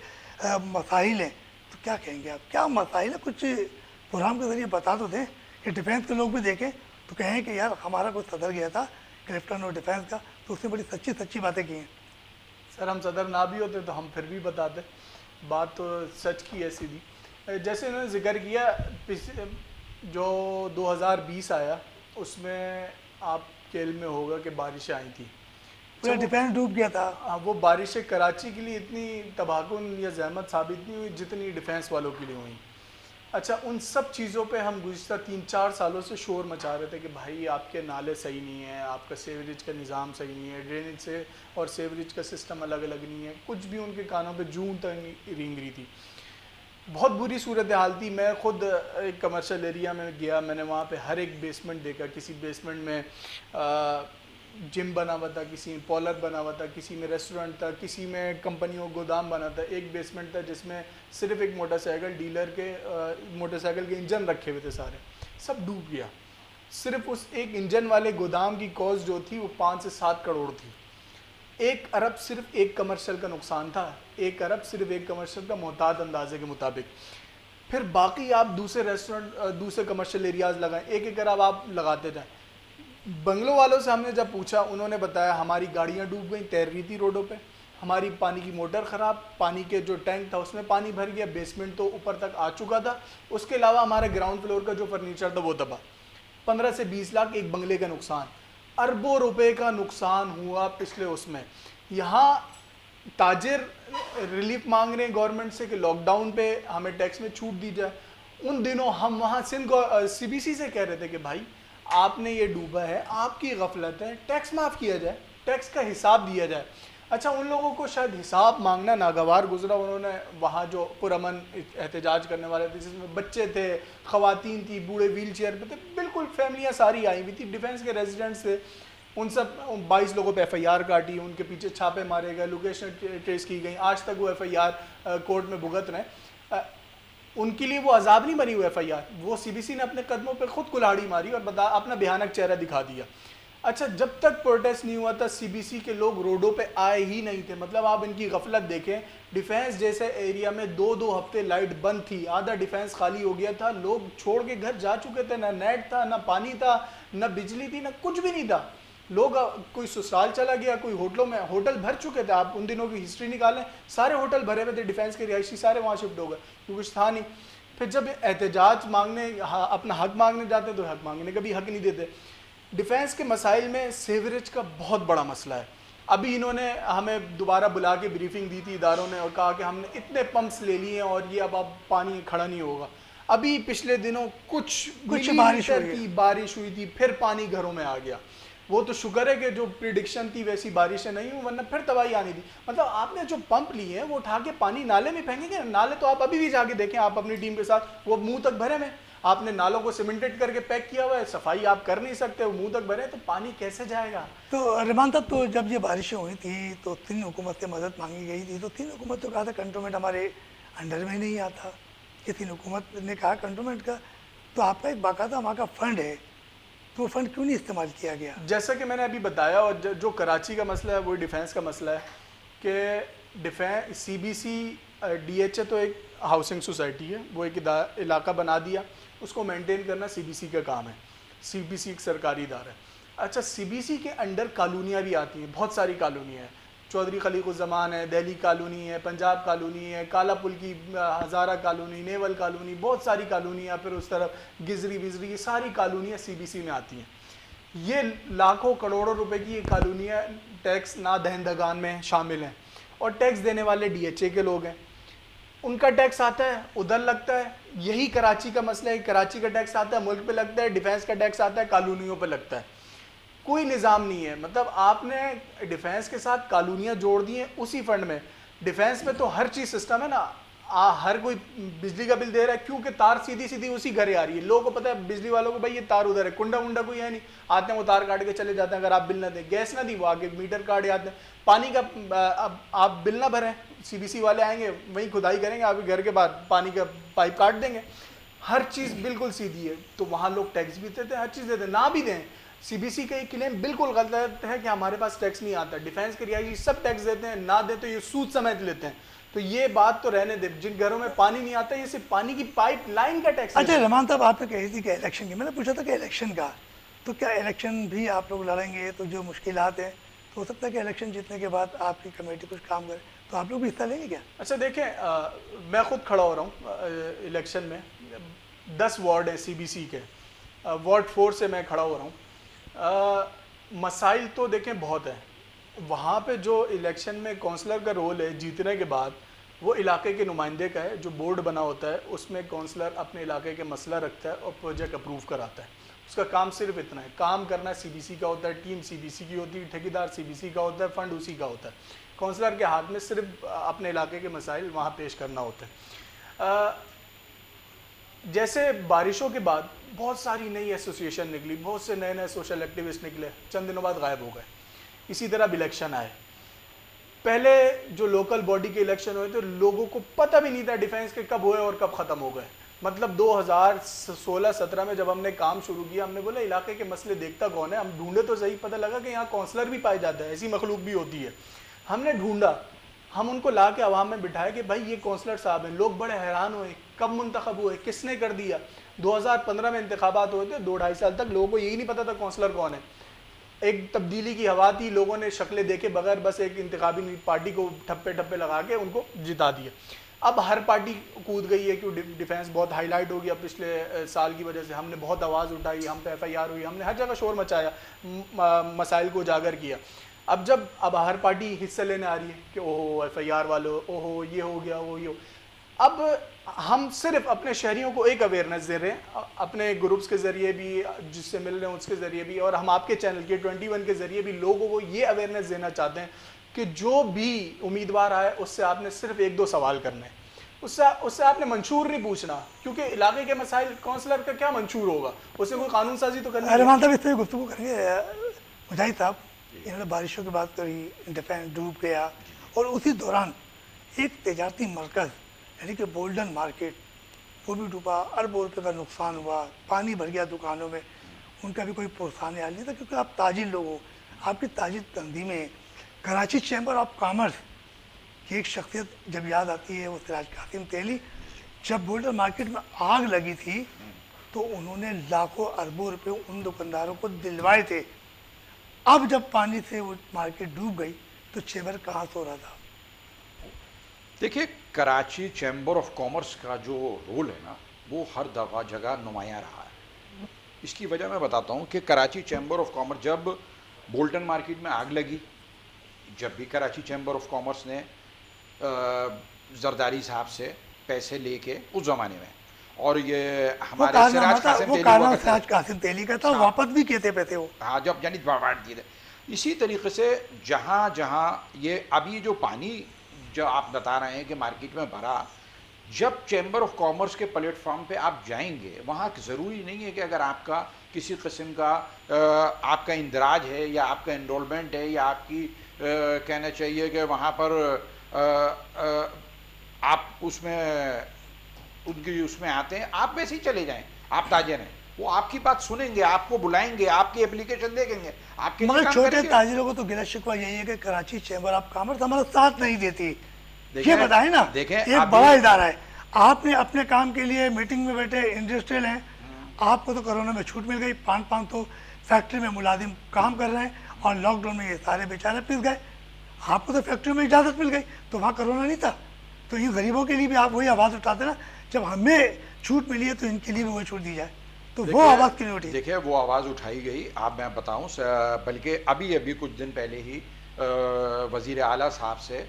مسائل ہیں. تو کیا کہیں گے آپ؟ کیا مسائل ہیں؟ کچھ پروگرام کے ذریعے بتا تو دیں کہ ڈیفینس کے لوگ بھی دیکھیں تو کہیں کہ یار ہمارا کوئی صدر گیا تھا کلیفٹن اور ڈیفینس کا، تو تو اس نے بڑی سچی سچی باتیں کی ہیں. سر ہم صدر نہ بھی ہوتے تو ہم پھر بھی بتاتے, بات تو سچ کی ہے سیدھی. جیسے انہوں نے ذکر کیا جو 2020 آیا اس میں آپ کے علم میں ہوگا کہ بارشیں آئی تھیں. پورا ڈیفینس ڈوب گیا تھا. وہ بارشیں کراچی کے لیے اتنی تباہ کن یا زحمت ثابت نہیں ہوئی جتنی ڈیفینس والوں کے لیے ہوئیں. اچھا ان سب چیزوں پہ ہم گزشتہ 3-4 سالوں سے شور مچا رہے تھے کہ بھائی آپ کے نالے صحیح نہیں ہیں, آپ کا سیوریج کا نظام صحیح نہیں ہے, ڈرینیج سے اور سیوریج کا سسٹم الگ الگ نہیں ہے. کچھ بھی ان کے کانوں پہ جون تک رینگ رہی تھی. بہت بری صورتحال تھی. میں خود ایک کمرشل ایریا میں گیا, میں نے وہاں پہ ہر ایک بیسمنٹ دیکھا. کسی بیسمنٹ میں جم بنا ہوا تھا, کسی میں پولر بنا ہوا تھا, کسی میں ریسٹورنٹ تھا, کسی میں کمپنیوں گودام بنا تھا. ایک بیسمنٹ تھا جس میں صرف ایک موٹر سائیکل ڈیلر کے موٹر سائیکل کے انجن رکھے ہوئے تھے. سارے سب ڈوب گیا. صرف اس ایک انجن والے گودام کی کاسٹ جو تھی وہ 5 سے 7 کروڑ تھی. 1 ارب صرف ایک کمرشل کا نقصان تھا. 1 ارب صرف ایک کمرشل کا محتاط اندازے کے مطابق. پھر باقی آپ دوسرے ریسٹورنٹ دوسرے کمرشل ایریاز لگائیں, 1 ارب آپ لگاتے جائیں. بنگلو والوں سے ہم نے جب پوچھا انہوں نے بتایا ہماری گاڑیاں ڈوب گئیں تیر رہی تھی روڈوں پہ, ہماری پانی کی موٹر خراب, پانی کے جو ٹینک تھا اس میں پانی بھر گیا, بیسمنٹ تو اوپر تک آ چکا تھا, اس کے علاوہ ہمارے گراؤنڈ فلور کا جو فرنیچر تھا وہ تباہ. 15 سے 20 لاکھ ایک بنگلے کا نقصان, اربوں روپے کا نقصان ہوا پچھلے اس میں. یہاں تاجر ریلیف مانگ رہے ہیں گورنمنٹ سے کہ لاک ڈاؤن پہ ہمیں ٹیکس میں چھوٹ دی جائے. ان دنوں ہم وہاں سندھ CBC سے کہہ رہے تھے کہ بھائی آپ نے یہ ڈوبا ہے, آپ کی غفلت ہے, ٹیکس معاف کیا جائے, ٹیکس کا حساب دیا جائے. اچھا ان لوگوں کو شاید حساب مانگنا ناگوار گزرا. انہوں نے وہاں جو پرامن احتجاج کرنے والے تھے جس میں بچے تھے, خواتین تھی, بوڑھے ویل چیئر پہ تھے, بالکل فیملیاں ساری آئی ہوئی تھی, ڈیفینس کے ریزیڈنٹس تھے, ان سب 22 لوگوں پہ FIR کاٹی, ان کے پیچھے چھاپے مارے گئے, لوکیشن ٹریس کی گئی, آج تک وہ FIR کورٹ میں بھگت رہے ہیں. ان کے لیے وہ عذاب نہیں بنی ہوئی FIR, وہ CBC نے اپنے قدموں پہ خود کلاڑی ماری اور اپنا بھیانک چہرہ دکھا دیا. اچھا جب تک پروٹیسٹ نہیں ہوا تھا CBC کے لوگ روڈوں پہ آئے ہی نہیں تھے. مطلب آپ ان کی غفلت دیکھیں, ڈیفینس جیسے ایریا میں 2 ہفتے لائٹ بند تھی, آدھا ڈیفینس خالی ہو گیا تھا, لوگ چھوڑ کے گھر جا چکے تھے, نہ نیٹ تھا, نہ پانی تھا, نہ بجلی تھی, نہ کچھ بھی نہیں تھا. لوگ کوئی سسرال چلا گیا, کوئی ہوٹلوں میں, ہوٹل بھر چکے تھے. آپ ان دنوں کی ہسٹری نکالیں, سارے ہوٹل بھرے ہوئے تھے, ڈیفینس کے رہائشی سارے وہاں شفٹ ہو گئے, کچھ تھا نہیں. پھر جب احتجاج مانگنے اپنا حق مانگنے جاتے تو حق مانگنے کا بھی حق نہیں دیتے. ڈیفینس کے مسائل میں سیوریج کا بہت بڑا مسئلہ ہے. ابھی انہوں نے ہمیں دوبارہ بلا کے بریفنگ دی تھی اداروں نے اور کہا کہ ہم نے اتنے پمپس لے لیے ہیں اور یہ اب پانی کھڑا نہیں ہوگا. ابھی پچھلے دنوں کچھ بارش ہوئی تھی, پھر پانی گھروں میں آ گیا. وہ تو شکر ہے کہ جو پریڈکشن تھی ویسی بارشیں نہیں ہوئی, ورنہ پھر تباہی آنی تھی. مطلب آپ نے جو پمپ لیے ہیں وہ اٹھا کے پانی نالے میں پھینکیں گے. نالے تو آپ ابھی بھی جا کے دیکھیں, آپ اپنی ٹیم کے ساتھ, وہ منہ تک بھرے میں. آپ نے نالوں کو سیمنٹڈ کر کے پیک کیا ہوا ہے, صفائی آپ کر نہیں سکتے, وہ منہ تک بھرے, تو پانی کیسے جائے گا؟ تو رحمان صاحب, تو جب یہ بارشیں ہوئی تھی تو 3 حکومت سے مدد مانگی گئی تھی, تو 3 حکومت تو کہا تھا کنٹونمنٹ ہمارے انڈر میں نہیں آتا. یہ 3 حکومت نے کہا کنٹونمنٹ کا, تو آپ کا ایک باقاعدہ وہاں کا فنڈ ہے, تو وہ فنڈ کیوں نہیں استعمال کیا گیا؟ جیسا کہ میں نے ابھی بتایا, اور جو کراچی کا مسئلہ ہے وہ ڈیفینس کا مسئلہ ہے کہ CBC DHA تو ایک ہاؤسنگ سوسائٹی ہے, وہ ایک علاقہ بنا دیا, اس کو مینٹین کرنا CBC کا کام ہے. CBC ایک سرکاری ادارہ ہے. اچھا CBC کے انڈر کالونیاں بھی آتی ہیں, بہت ساری کالونیاں ہیں. چودھری خلیق الزمان ہے, دہلی کالونی ہے, پنجاب کالونی ہے, کالا پل کی ہزارہ کالونی, نیول کالونی, بہت ساری کالونیاں, پھر اس طرف گزری وزری, یہ ساری کالونیاں CBC میں آتی ہیں. یہ لاکھوں کروڑوں روپے کی یہ کالونیاں ٹیکس نہ دہندگان میں شامل ہیں, اور ٹیکس دینے والے DHA کے لوگ ہیں. ان کا ٹیکس آتا ہے, ادھر لگتا ہے. یہی کراچی کا مسئلہ ہے, کراچی کا ٹیکس آتا ہے ملک پہ لگتا ہے, ڈیفینس کا ٹیکس آتا ہے کالونیوں پہ لگتا ہے. کوئی نظام نہیں ہے. مطلب آپ نے ڈیفینس کے ساتھ کالونیاں جوڑ دی ہیں اسی فنڈ میں. ڈیفینس میں تو ہر چیز سسٹم ہے نا, ہر کوئی بجلی کا بل دے رہا ہے کیونکہ تار سیدھی سیدھی اسی گھرے آ رہی ہے. لوگوں کو پتہ ہے بجلی والوں کو بھائی یہ تار ادھر ہے, کنڈا ونڈا کوئی ہے نہیں, آتے ہیں وہ تار کاٹ کے چلے جاتے ہیں. اگر آپ بل نہ دیں, گیس نہ دی, وہ آگے میٹر کاٹ آتے ہیں. پانی کا آپ بل نہ بھریں, CBC والے آئیں گے, وہیں کھدائی کریں گے, آپ کے گھر کے باہر پانی کا پائپ کاٹ دیں گے. ہر چیز بالکل سیدھی ہے. تو وہاں لوگ ٹیکس بھی دیتے ہیں, ہر چیز دیتے ہیں, نہ بھی دیں. CBC کا یہ کلیم بالکل غلط ہے کہ ہمارے پاس ٹیکس نہیں آتا. ڈیفینس کے رہائشی سب ٹیکس دیتے ہیں, نہ دیں تو یہ سود سمیت لیتے ہیں. تو یہ بات تو رہنے دے, جن گھروں میں پانی نہیں آتا یہ صرف پانی کی پائپ لائن کا ٹیکس. اچھا رحمان صاحب, آپ نے کہی تھی کہ الیکشن کی, میں نے پوچھا تھا کہ الیکشن کا, تو کیا الیکشن بھی آپ لوگ لڑیں گے؟ تو جو مشکلات ہیں تو ہو سکتا ہے کہ الیکشن جیتنے کے بعد آپ کی کمیٹی کچھ کام کرے, تو آپ لوگ بھی حصہ لیں گے کیا؟ اچھا دیکھیں, میں خود کھڑا ہو رہا ہوں الیکشن میں, 10 وارڈ ہیں سی بی سی کے, وارڈ 4 سے میں کھڑا ہو رہا ہوں. مسائل تو دیکھیں بہت ہیں وہاں پہ. جو الیکشن میں کونسلر کا رول ہے جیتنے کے بعد, وہ علاقے کے نمائندے کا ہے. جو بورڈ بنا ہوتا ہے اس میں کونسلر اپنے علاقے کے مسئلہ رکھتا ہے اور پروجیکٹ اپروو کراتا ہے. اس کا کام صرف اتنا ہے, کام کرنا سی بی سی کا ہوتا ہے, ٹیم سی بی سی کی ہوتی ہے, ٹھیکیدار سی بی سی کا ہوتا ہے, فنڈ اسی کا ہوتا ہے. کونسلر کے ہاتھ میں صرف اپنے علاقے کے مسائل وہاں پیش کرنا ہوتا ہے. جیسے بارشوں کے بعد بہت ساری نئی ایسوسیشن نکلی, بہت سے نئے سوشل ایکٹیوسٹ نکلے, چند دنوں بعد غائب ہو گئے. اسی طرح اب الیکشن آئے. پہلے جو لوکل باڈی کے الیکشن ہوئے تھے, لوگوں کو پتہ بھی نہیں تھا ڈیفینس کے کب ہوئے اور کب ختم ہو گئے. مطلب 2016-17 میں جب ہم نے کام شروع کیا, ہم نے بولا علاقے کے مسئلے دیکھتا کون ہے, ہم ڈھونڈے تو صحیح, پتہ لگا کہ یہاں کونسلر بھی پائے جاتا ہے, ایسی مخلوق بھی ہوتی ہے. ہم نے ڈھونڈا, ہم ان کو لا کے عوام میں بٹھائے کہ بھائی یہ کونسلر صاحب ہیں. لوگ بڑے حیران ہوئے, کب منتخب ہوئے, کس نے کر دیا. 2015 میں انتخابات ہوئے تھے, 2-2.5 سال تک لوگوں کو یہی نہیں پتا تھا کونسلر کون ہے. ایک تبدیلی کی ہوا تھی, لوگوں نے شکلیں دیکھے بغیر بس ایک انتخابی پارٹی کو ٹھپے لگا کے ان کو جتا دیا. اب ہر پارٹی کود گئی ہے کہ ڈیفینس بہت ہائی لائٹ ہو گیا پچھلے سال کی وجہ سے. ہم نے بہت آواز اٹھائی, ہم پہ FIR ہوئی, ہم نے ہر جگہ شور مچایا, مسائل کو اجاگر کیا. اب ہر پارٹی حصہ لینے آ رہی ہے کہ اوہو FIR والو, اوہو یہ ہو گیا, وہ یہ ہو. اب ہم صرف اپنے شہریوں کو ایک اویئرنیس دے رہے ہیں, اپنے گروپس کے ذریعے بھی, جس سے مل رہے ہیں اس کے ذریعے بھی, اور ہم آپ کے چینل کے 21 کے ذریعے بھی لوگوں کو یہ اویئرنیس دینا چاہتے ہیں کہ جو بھی امیدوار آئے اس سے آپ نے صرف 1-2 سوال کرنے ہیں. اس سے آپ نے منشور نہیں پوچھنا, کیونکہ علاقے کے مسائل کونسلر کا کیا منشور ہوگا, اس سے کوئی قانون سازی تو کرنی ہے. رحمان صاحب اس پہ گفتگو کریں گے. مجاہد صاحب, انہوں نے بارشوں کی بات کری, ڈیفینس ڈوب گیا, اور اسی دوران ایک تجارتی مرکز یعنی کہ بولڈن مارکیٹ وہ بھی ڈوبا, اربوں روپے کا نقصان ہوا, پانی بھر گیا دکانوں میں. ان کا بھی کوئی پرسان حال نہیں تھا, کیونکہ آپ تاجر لوگ ہو, آپ کی تاجر تنظیمیں. کراچی چیمبر آف کامرس کی ایک شخصیت جب یاد آتی ہے وہ سراج قاسم تیلی. جب بولڈن مارکیٹ میں آگ لگی تھی تو انہوں نے لاکھوں اربوں روپے ان دکانداروں کو دلوائے تھے. اب جب پانی سے وہ مارکیٹ ڈوب گئی تو چیمبر کہاں سو رہا تھا؟ دیکھیے, کراچی چیمبر آف کامرس کا جو رول ہے نا, وہ ہر جگہ نمایاں رہا ہے. اس کی وجہ میں بتاتا ہوں کہ کراچی چیمبر آف کامرس جب بولٹن مارکیٹ میں آگ لگی, جب بھی کراچی چیمبر آف کامرس نے زرداری صاحب سے پیسے لے کے اس زمانے میں, اور یہ ہمارے سراج قاسم تیلی کا تھا, واپس بھی کیے تھے پیسے وہ. ہاں, جب یعنی بانٹ دیے تھے. اسی طریقے سے جہاں جہاں یہ ابھی جو پانی جو آپ بتا رہے ہیں کہ مارکیٹ میں بھرا, جب چیمبر آف کامرس کے پلیٹ فارم پہ آپ جائیں گے, وہاں ضروری نہیں ہے کہ اگر آپ کا کسی قسم کا آپ کا اندراج ہے یا آپ کا انرولمنٹ ہے یا آپ کی کہنا چاہیے کہ وہاں پر آپ اس میں ان کی اس میں آتے ہیں, آپ ویسے ہی چلے جائیں. آپ تاجر ہیں, وہ آپ کی بات سنیں گے, آپ کو بلائیں گے, آپ کی اپلیکیشن دیکھیں گے, آپ کے مگر چھوٹے تاجروں کو تو گلہ شکوہ یہی ہے کہ کراچی چیمبر آف کامرس ہمارا ساتھ نہیں دیتی. یہ بتائیں نا, ایک بڑا ادارہ ہے, آپ نے اپنے کام کے لیے میٹنگ میں بیٹھے, انڈسٹریل ہیں, آپ کو تو کرونا میں چھوٹ مل گئی, 500 فیکٹری میں ملازم کام کر رہے ہیں, اور لاک ڈاؤن میں یہ سارے بیچارے پس گئے. آپ کو تو فیکٹری میں اجازت مل گئی, تو وہاں کرونا نہیں تھا. تو ان غریبوں کے لیے بھی آپ وہی آواز اٹھاتے نا, جب ہمیں چھوٹ ملی ہے تو ان کے لیے بھی وہی چھوٹ دی جائے. تو وہ آواز کیوں نہیں اٹھی؟ دیکھیں, وہ آواز اٹھائی گئی. آپ میں بتاؤں, بلکہ ابھی کچھ دن پہلے ہی وزیر اعلیٰ صاحب سے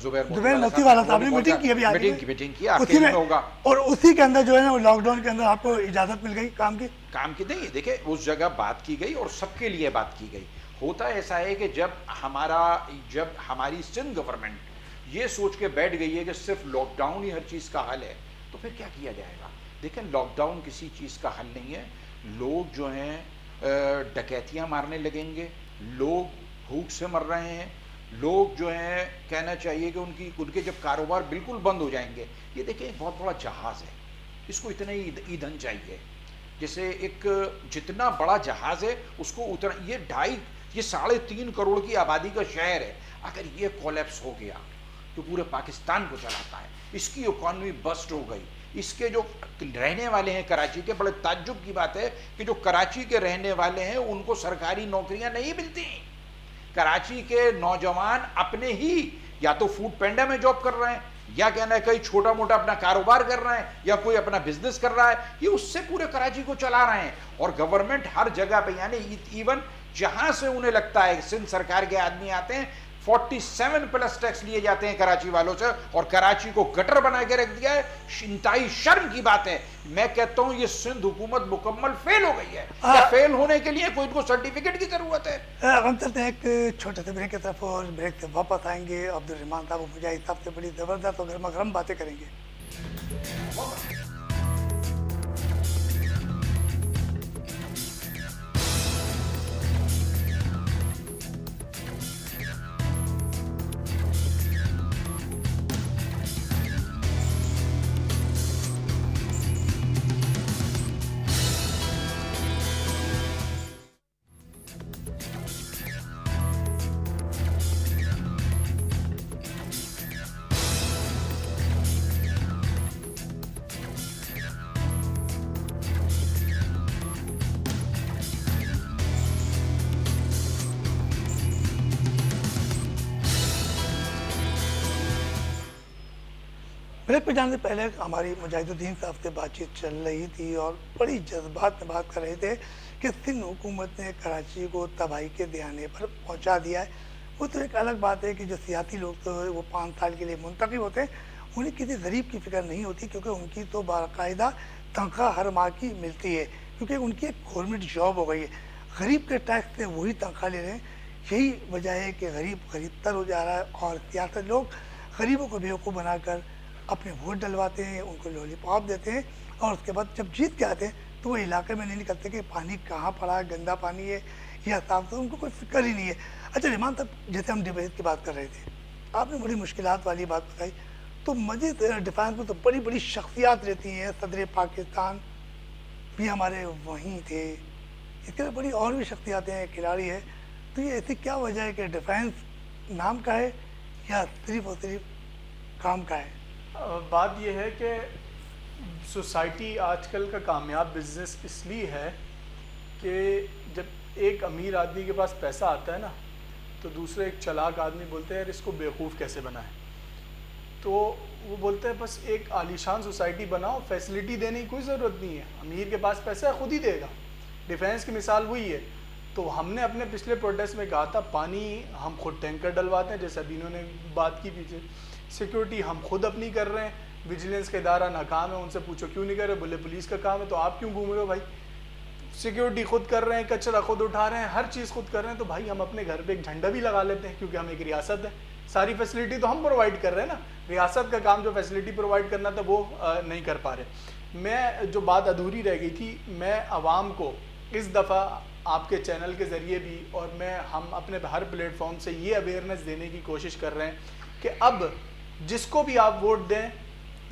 زبیر موتی والا صاحب نے میٹنگ کی, اسی میں ہوگا, اور اسی کے اندر جو ہے نا وہ لاک ڈاؤن کے اندر آپ کو اجازت مل گئی کام کی نہیں. دیکھیں, اس جگہ بات کی گئی اور سب کے لیے بات کی گئی. ہوتا ایسا ہے کہ جب ہماری سندھ گورنمنٹ یہ سوچ کے بیٹھ گئی ہے کہ صرف لاک ڈاؤن ہی ہر چیز کا حل ہے, تو پھر کیا کیا جائے گا؟ دیکھیں, لاک ڈاؤن کسی چیز کا حل نہیں ہے. لوگ جو ہیں ڈکیتیاں مارنے لگیں گے, لوگ بھوک سے مر رہے ہیں, لوگ جو ہیں کہنا چاہیے کہ ان کے جب کاروبار بالکل بند ہو جائیں گے. یہ دیکھیں, ایک بہت بڑا جہاز ہے, اس کو اتنا ہی ایندھن چاہیے. جیسے ایک جتنا بڑا جہاز ہے اس کو اتنا, یہ 3.5 کروڑ کی آبادی کا شہر ہے, اگر یہ کولیپس ہو گیا تو پورے پاکستان کو چلاتا ہے. اس کی اکانومی بسٹ ہو گئی. اس کے جو رہنے والے ہیں کراچی کے, بڑے تعجب کی بات ہے کہ جو کراچی کے رہنے والے ہیں ان کو سرکاری نوکریاں نہیں ملتی. کراچی کے نوجوان اپنے ہی یا تو فوڈ پینڈا میں جاب کر رہے ہیں یا کہنا ہے کہیں چھوٹا موٹا اپنا کاروبار کر رہے ہیں یا کوئی اپنا بزنس کر رہا ہے, یہ اس سے پورے کراچی کو چلا رہے ہیں. اور گورنمنٹ ہر جگہ پہ, یعنی ایون جہاں سے انہیں لگتا ہے سندھ سرکار کے آدمی آتے ہیں 47+ ٹیکس لیے جاتے ہیں کراچی والوں سے, اور کراچی کو گٹر بنا کے رکھ دیا ہے. انتہائی شرم کی بات ہے. میں کہتا ہوں یہ سندھ حکومت مکمل فیل ہو گئی ہے. کیا فیل ہونے کے لیے کوئی ان کو سرٹیفکیٹ کی ضرورت ہے؟ ہم چلتے ہیں ایک چھوٹے سے بریک کی طرف, اور بریک سے واپس آئیں گے. عبدالرحمان صاحب مجاہد صاحب سے بڑی زبردست اور گرما گرم باتیں کریں گے. بریک پہ جانے سے پہلے ہماری مجاہد الدین صاحب سے بات چیت چل رہی تھی اور بڑی جذبات میں بات کر رہے تھے کہ سندھ حکومت نے کراچی کو تباہی کے دہانے پر پہنچا دیا ہے. وہ تو ایک الگ بات ہے کہ جو سیاسی لوگ تو وہ 5 سال کے لیے منتخب ہوتے ہیں, انہیں کسی غریب کی فکر نہیں ہوتی, کیونکہ ان کی تو باقاعدہ تنخواہ ہر ماہ کی ملتی ہے, کیونکہ ان کی ایک گورنمنٹ جاب ہو گئی ہے. غریب کے ٹیکس سے وہی تنخواہ لے رہے ہیں. یہی وجہ ہے کہ غریب تر ہو جا رہا ہے, اور سیاست لوگ غریبوں کو بیوقوف بنا کر اپنے ووٹ ڈلواتے ہیں, ان کو لولی پاپ دیتے ہیں, اور اس کے بعد جب جیت کے آتے ہیں تو وہ علاقے میں نہیں نکلتے کہ پانی کہاں پڑا, گندا پانی ہے یا صاف ستھرا, ان کو کوئی فکر ہی نہیں ہے. اچھا رحمان صاحب, جیسے ہم ڈیبیٹ کی بات کر رہے تھے, آپ نے بڑی مشکلات والی بات بتائی, تو مزید ڈیفینس میں تو بڑی بڑی شخصیات رہتی ہیں. صدر پاکستان بھی ہمارے وہیں تھے, اس کے بڑی اور بھی شخصیات ہیں, کھلاڑی ہے. تو یہ ایسی کیا وجہ ہے کہ ڈیفینس نام کا ہے یا صرف اور صرف کام کا ہے؟ بات یہ ہے کہ سوسائٹی آج کل کا کامیاب بزنس اس لیے ہے کہ جب ایک امیر آدمی کے پاس پیسہ آتا ہے نا, تو دوسرے ایک چلاک آدمی بولتے ہیں یار اس کو بیوقوف کیسے بنائیں. تو وہ بولتے ہیں بس ایک عالیشان سوسائٹی بناؤ, فیسلٹی دینے کی کوئی ضرورت نہیں ہے, امیر کے پاس پیسہ ہے خود ہی دے گا. ڈیفینس کی مثال وہی ہے. تو ہم نے اپنے پچھلے پروٹیسٹ میں کہا تھا پانی ہم خود ٹینکر ڈلواتے ہیں, جیسے ابھی انہوں نے بات کی پیچھے. سیکیورٹی ہم خود اپنی کر رہے ہیں, ویجیلنس کا ادارہ ناکام ہے, ان سے پوچھو کیوں نہیں کر رہے, بولے پولیس کا کام ہے, تو آپ کیوں گھوم رہے ہو بھائی. سیکیورٹی خود کر رہے ہیں, کچرا خود اٹھا رہے ہیں, ہر چیز خود کر رہے ہیں. تو بھائی ہم اپنے گھر پہ ایک جھنڈا بھی لگا لیتے ہیں, کیونکہ ہم ایک ریاست ہے, ساری فیسلٹی تو ہم پرووائڈ کر رہے ہیں نا. ریاست کا کام جو فیسلٹی پرووائڈ کرنا تھا وہ نہیں کر پا رہے. میں جو بات ادھوری رہ گئی تھی, میں عوام کو اس دفعہ آپ کے چینل کے ذریعے بھی اور ہم اپنے ہر پلیٹ فارم سے یہ اویئرنیس دینے کی کوشش کر رہے ہیں کہ اب جس کو بھی آپ ووٹ دیں,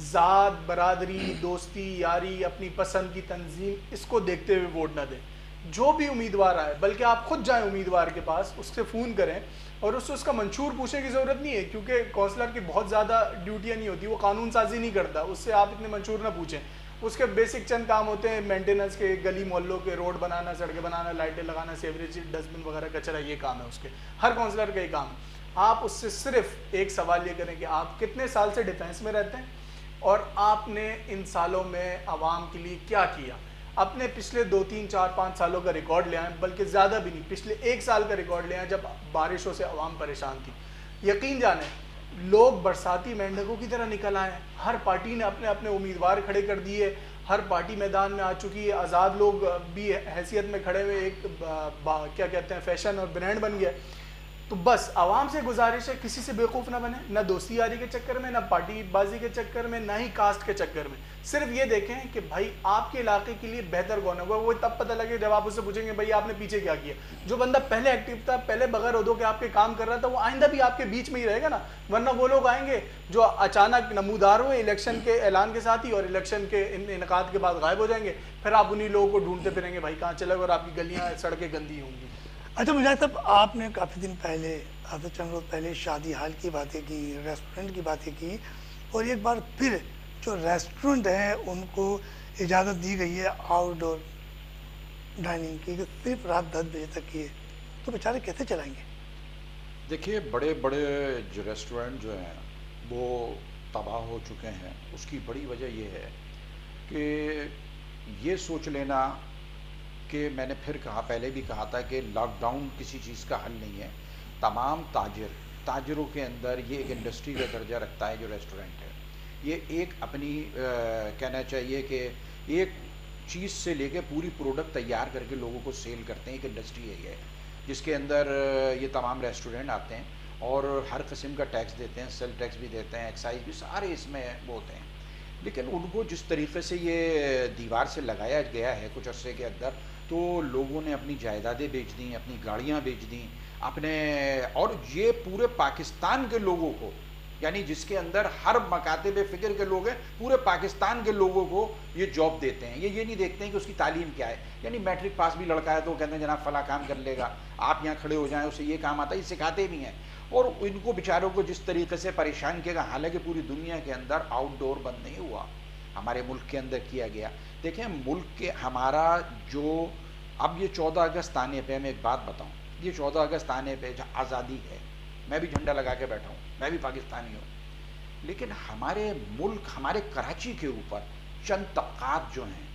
ذات, برادری, دوستی, یاری, اپنی پسند کی تنظیم, اس کو دیکھتے ہوئے ووٹ نہ دیں. جو بھی امیدوار آئے, بلکہ آپ خود جائیں امیدوار کے پاس, اس سے فون کریں, اور اس سے اس کا منشور پوچھنے کی ضرورت نہیں ہے, کیونکہ کونسلر کی بہت زیادہ ڈیوٹیاں نہیں ہوتی, وہ قانون سازی نہیں کرتا, اس سے آپ اتنے منشور نہ پوچھیں. اس کے بیسک چند کام ہوتے ہیں مینٹیننس کے, گلی محلوں کے, روڈ بنانا, سڑکیں بنانا, لائٹیں لگانا, سیوریج, ڈسٹ بن وغیرہ کچرا, یہ کام ہے اس کے, ہر کونسلر کا یہ کام ہے. آپ اس سے صرف ایک سوال یہ کریں کہ آپ کتنے سال سے ڈیفینس میں رہتے ہیں اور آپ نے ان سالوں میں عوام کے لیے کیا کیا. اپنے پچھلے 2, 3, 4, 5 سالوں کا ریکارڈ لے آئیں, بلکہ زیادہ بھی نہیں, پچھلے 1 سال کا ریکارڈ لے آئیں جب بارشوں سے عوام پریشان تھی. یقین جانیں لوگ برساتی مینڈکوں کی طرح نکل آئے, ہر پارٹی نے اپنے اپنے امیدوار کھڑے کر دیے, ہر پارٹی میدان میں آ چکی ہے, آزاد لوگ بھی حیثیت میں کھڑے ہوئے, ایک کیا کہتے ہیں فیشن اور برانڈ بن گیا. تو بس عوام سے گزارش ہے کسی سے بیوقوف نہ بنے, نہ دوستی یاری کے چکر میں, نہ پارٹی بازی کے چکر میں, نہ ہی کاسٹ کے چکر میں. صرف یہ دیکھیں کہ بھائی آپ کے علاقے کے لیے بہتر کون ہے. وہ تب پتہ لگے جب آپ اس سے پوچھیں گے بھائی آپ نے پیچھے کیا کیا. جو بندہ پہلے ایکٹیو تھا, پہلے بغیر عہدوں کے آپ کے کام کر رہا تھا, وہ آئندہ بھی آپ کے بیچ میں ہی رہے گا نا. ورنہ وہ لوگ آئیں گے جو اچانک نمودار ہوئے الیکشن کے اعلان کے ساتھ ہی, اور الیکشن کے انعقاد کے بعد غائب ہو جائیں گے. پھر آپ انہی لوگوں کو ڈھونڈتے پھریں گے بھائی کہاں چلے گئے, اور آپ کی گلیاں سڑکیں گندی ہوں گی. اچھا مجاہد صاحب, آپ نے کافی دن پہلے, چند روز پہلے شادی ہال کی باتیں کی, ریسٹورنٹ کی باتیں کی, اور ایک بار پھر جو ریسٹورنٹ ہیں ان کو اجازت دی گئی ہے آؤٹ ڈور ڈائننگ کی, کہ صرف رات 10 بجے تک کی ہے. تو بیچارے کیسے چلائیں گے؟ دیکھیے بڑے بڑے جو ریسٹورنٹ جو ہیں وہ تباہ ہو چکے ہیں. اس کی بڑی وجہ یہ ہے کہ یہ سوچ لینا کہ میں نے پھر کہا، پہلے بھی کہا تھا کہ لاک ڈاؤن کسی چیز کا حل نہیں ہے. تمام تاجروں کے اندر یہ ایک انڈسٹری کا درجہ رکھتا ہے جو ریسٹورنٹ ہے. یہ ایک اپنی کہنا چاہیے کہ ایک چیز سے لے کے پوری پروڈکٹ تیار کر کے لوگوں کو سیل کرتے ہیں. ایک انڈسٹری ہے یہ، جس کے اندر یہ تمام ریسٹورنٹ آتے ہیں اور ہر قسم کا ٹیکس دیتے ہیں، سیل ٹیکس بھی دیتے ہیں، ایکسائز بھی، سارے اس میں وہ ہوتے ہیں. لیکن ان کو جس طریقے سے یہ دیوار سے لگایا گیا ہے کچھ عرصے کے اندر، تو لوگوں نے اپنی جائیدادیں بیچ دیں، اپنی گاڑیاں بیچ دیں اپنے، اور یہ پورے پاکستان کے لوگوں کو، یعنی جس کے اندر ہر مکاتب فکر کے لوگ ہیں، پورے پاکستان کے لوگوں کو یہ جاب دیتے ہیں. یہ نہیں دیکھتے ہیں کہ اس کی تعلیم کیا ہے. یعنی میٹرک پاس بھی لڑکا ہے تو وہ کہتے ہیں جناب فلاں کام کر لے گا، آپ یہاں کھڑے ہو جائیں، اسے یہ کام آتا ہے، یہ سکھاتے بھی ہیں. اور ان کو بیچاروں کو جس طریقے سے پریشان کیا گیا، حالانکہ پوری دنیا کے اندر آؤٹ ڈور بند نہیں ہوا، ہمارے ملک کے اندر کیا گیا. دیکھیں ملک کے ہمارا جو اب یہ 14 اگست آنے پہ میں ایک بات بتاؤں، یہ 14 اگست آنے پہ آزادی ہے، میں بھی جھنڈا لگا کے بیٹھا ہوں، میں بھی پاکستانی ہوں. لیکن ہمارے ملک، ہمارے کراچی کے اوپر چند طبقات جو ہیں،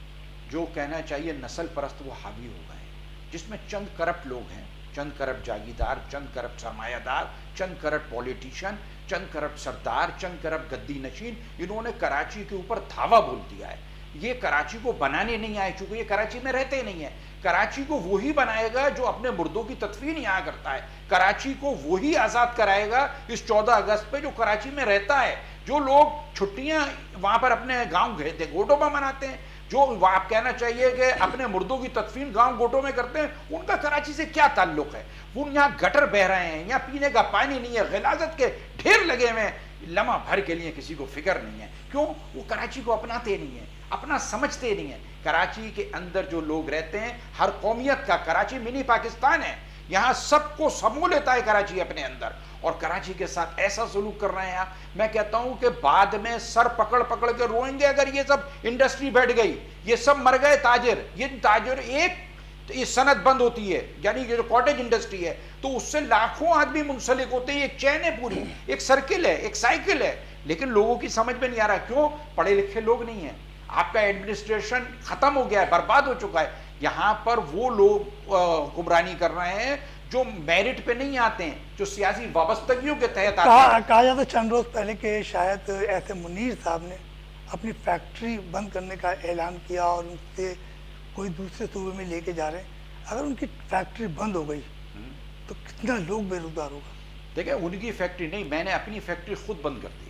جو کہنا چاہیے نسل پرست، وہ حاوی ہو گئے ہیں، جس میں چند کرپٹ لوگ ہیں، چند کرپٹ جاگیردار، چند کرپٹ سرمایہ دار، چند کرپٹ پولیٹیشین، چند کرپٹ سردار، چند کرپٹ گدی نشین. انہوں نے کراچی کے اوپر دھاوا بول دیا ہے. یہ کراچی کو بنانے نہیں آئے، چونکہ یہ کراچی میں رہتے نہیں ہیں. کراچی کو وہی بنائے گا جو اپنے مردوں کی تدفین یہاں کرتا ہے. کراچی کو وہی آزاد کرائے گا اس 14 اگست پہ جو کراچی میں رہتا ہے. جو لوگ چھٹیاں وہاں پر اپنے گاؤں گئے تھے، گوٹوں میں مناتے ہیں، جو آپ کہنا چاہیے کہ اپنے مردوں کی تدفین گاؤں گوٹوں میں کرتے ہیں، ان کا کراچی سے کیا تعلق ہے؟ وہ یہاں گٹر بہ رہے ہیں، یہاں پینے کا پانی نہیں ہے، غلاظت کے ڈھیر لگے ہوئے ہیں، لمحہ بھر کے لیے کسی کو فکر نہیں ہے. کیوں؟ وہ کراچی کو اپناتے نہیں ہیں، اپنا سمجھتے نہیں ہیں. کراچی کے اندر جو لوگ رہتے ہیں، ہر قومیت کا، کراچی منی پاکستان ہے، یہاں سب کو سمو لیتا ہے کراچی اپنے اندر. اور کراچی کے ساتھ ایسا سلوک کر رہے ہیں آپ، میں کہتا ہوں کہ بعد میں سر پکڑ پکڑ کے روئیں گے اگر یہ سب انڈسٹری بیٹھ گئی، یہ سب مر گئے تاجر. یہ تاجر ایک یہ صنعت بند ہوتی ہے، یعنی یہ جو کاٹیج انڈسٹری ہے، تو اس سے لاکھوں آدمی منسلک ہوتے ہیں. ایک چین ہے پوری، ایک سرکل ہے، ایک سائیکل ہے. لیکن لوگوں کی سمجھ میں نہیں آ رہا. کیوں؟ پڑھے لکھے لوگ نہیں ہیں. آپ کا ایڈمنسٹریشن ختم ہو گیا ہے، برباد ہو چکا ہے. یہاں پر وہ لوگ حکمرانی کر رہے ہیں جو میرٹ پہ نہیں آتے ہیں، جو سیاسی وابستگیوں کے تحت آتے ہیں. کہا جاتا چند روز پہلے کہ شاید ایسے منیر صاحب نے اپنی فیکٹری بند کرنے کا اعلان کیا اور ان سے کوئی دوسرے صوبے میں لے کے جا رہے ہیں. اگر ان کی فیکٹری بند ہو گئی تو کتنا لوگ بے روزگار ہوگا؟ دیکھیں ان کی فیکٹری نہیں، میں نے اپنی فیکٹری خود بند کر دی.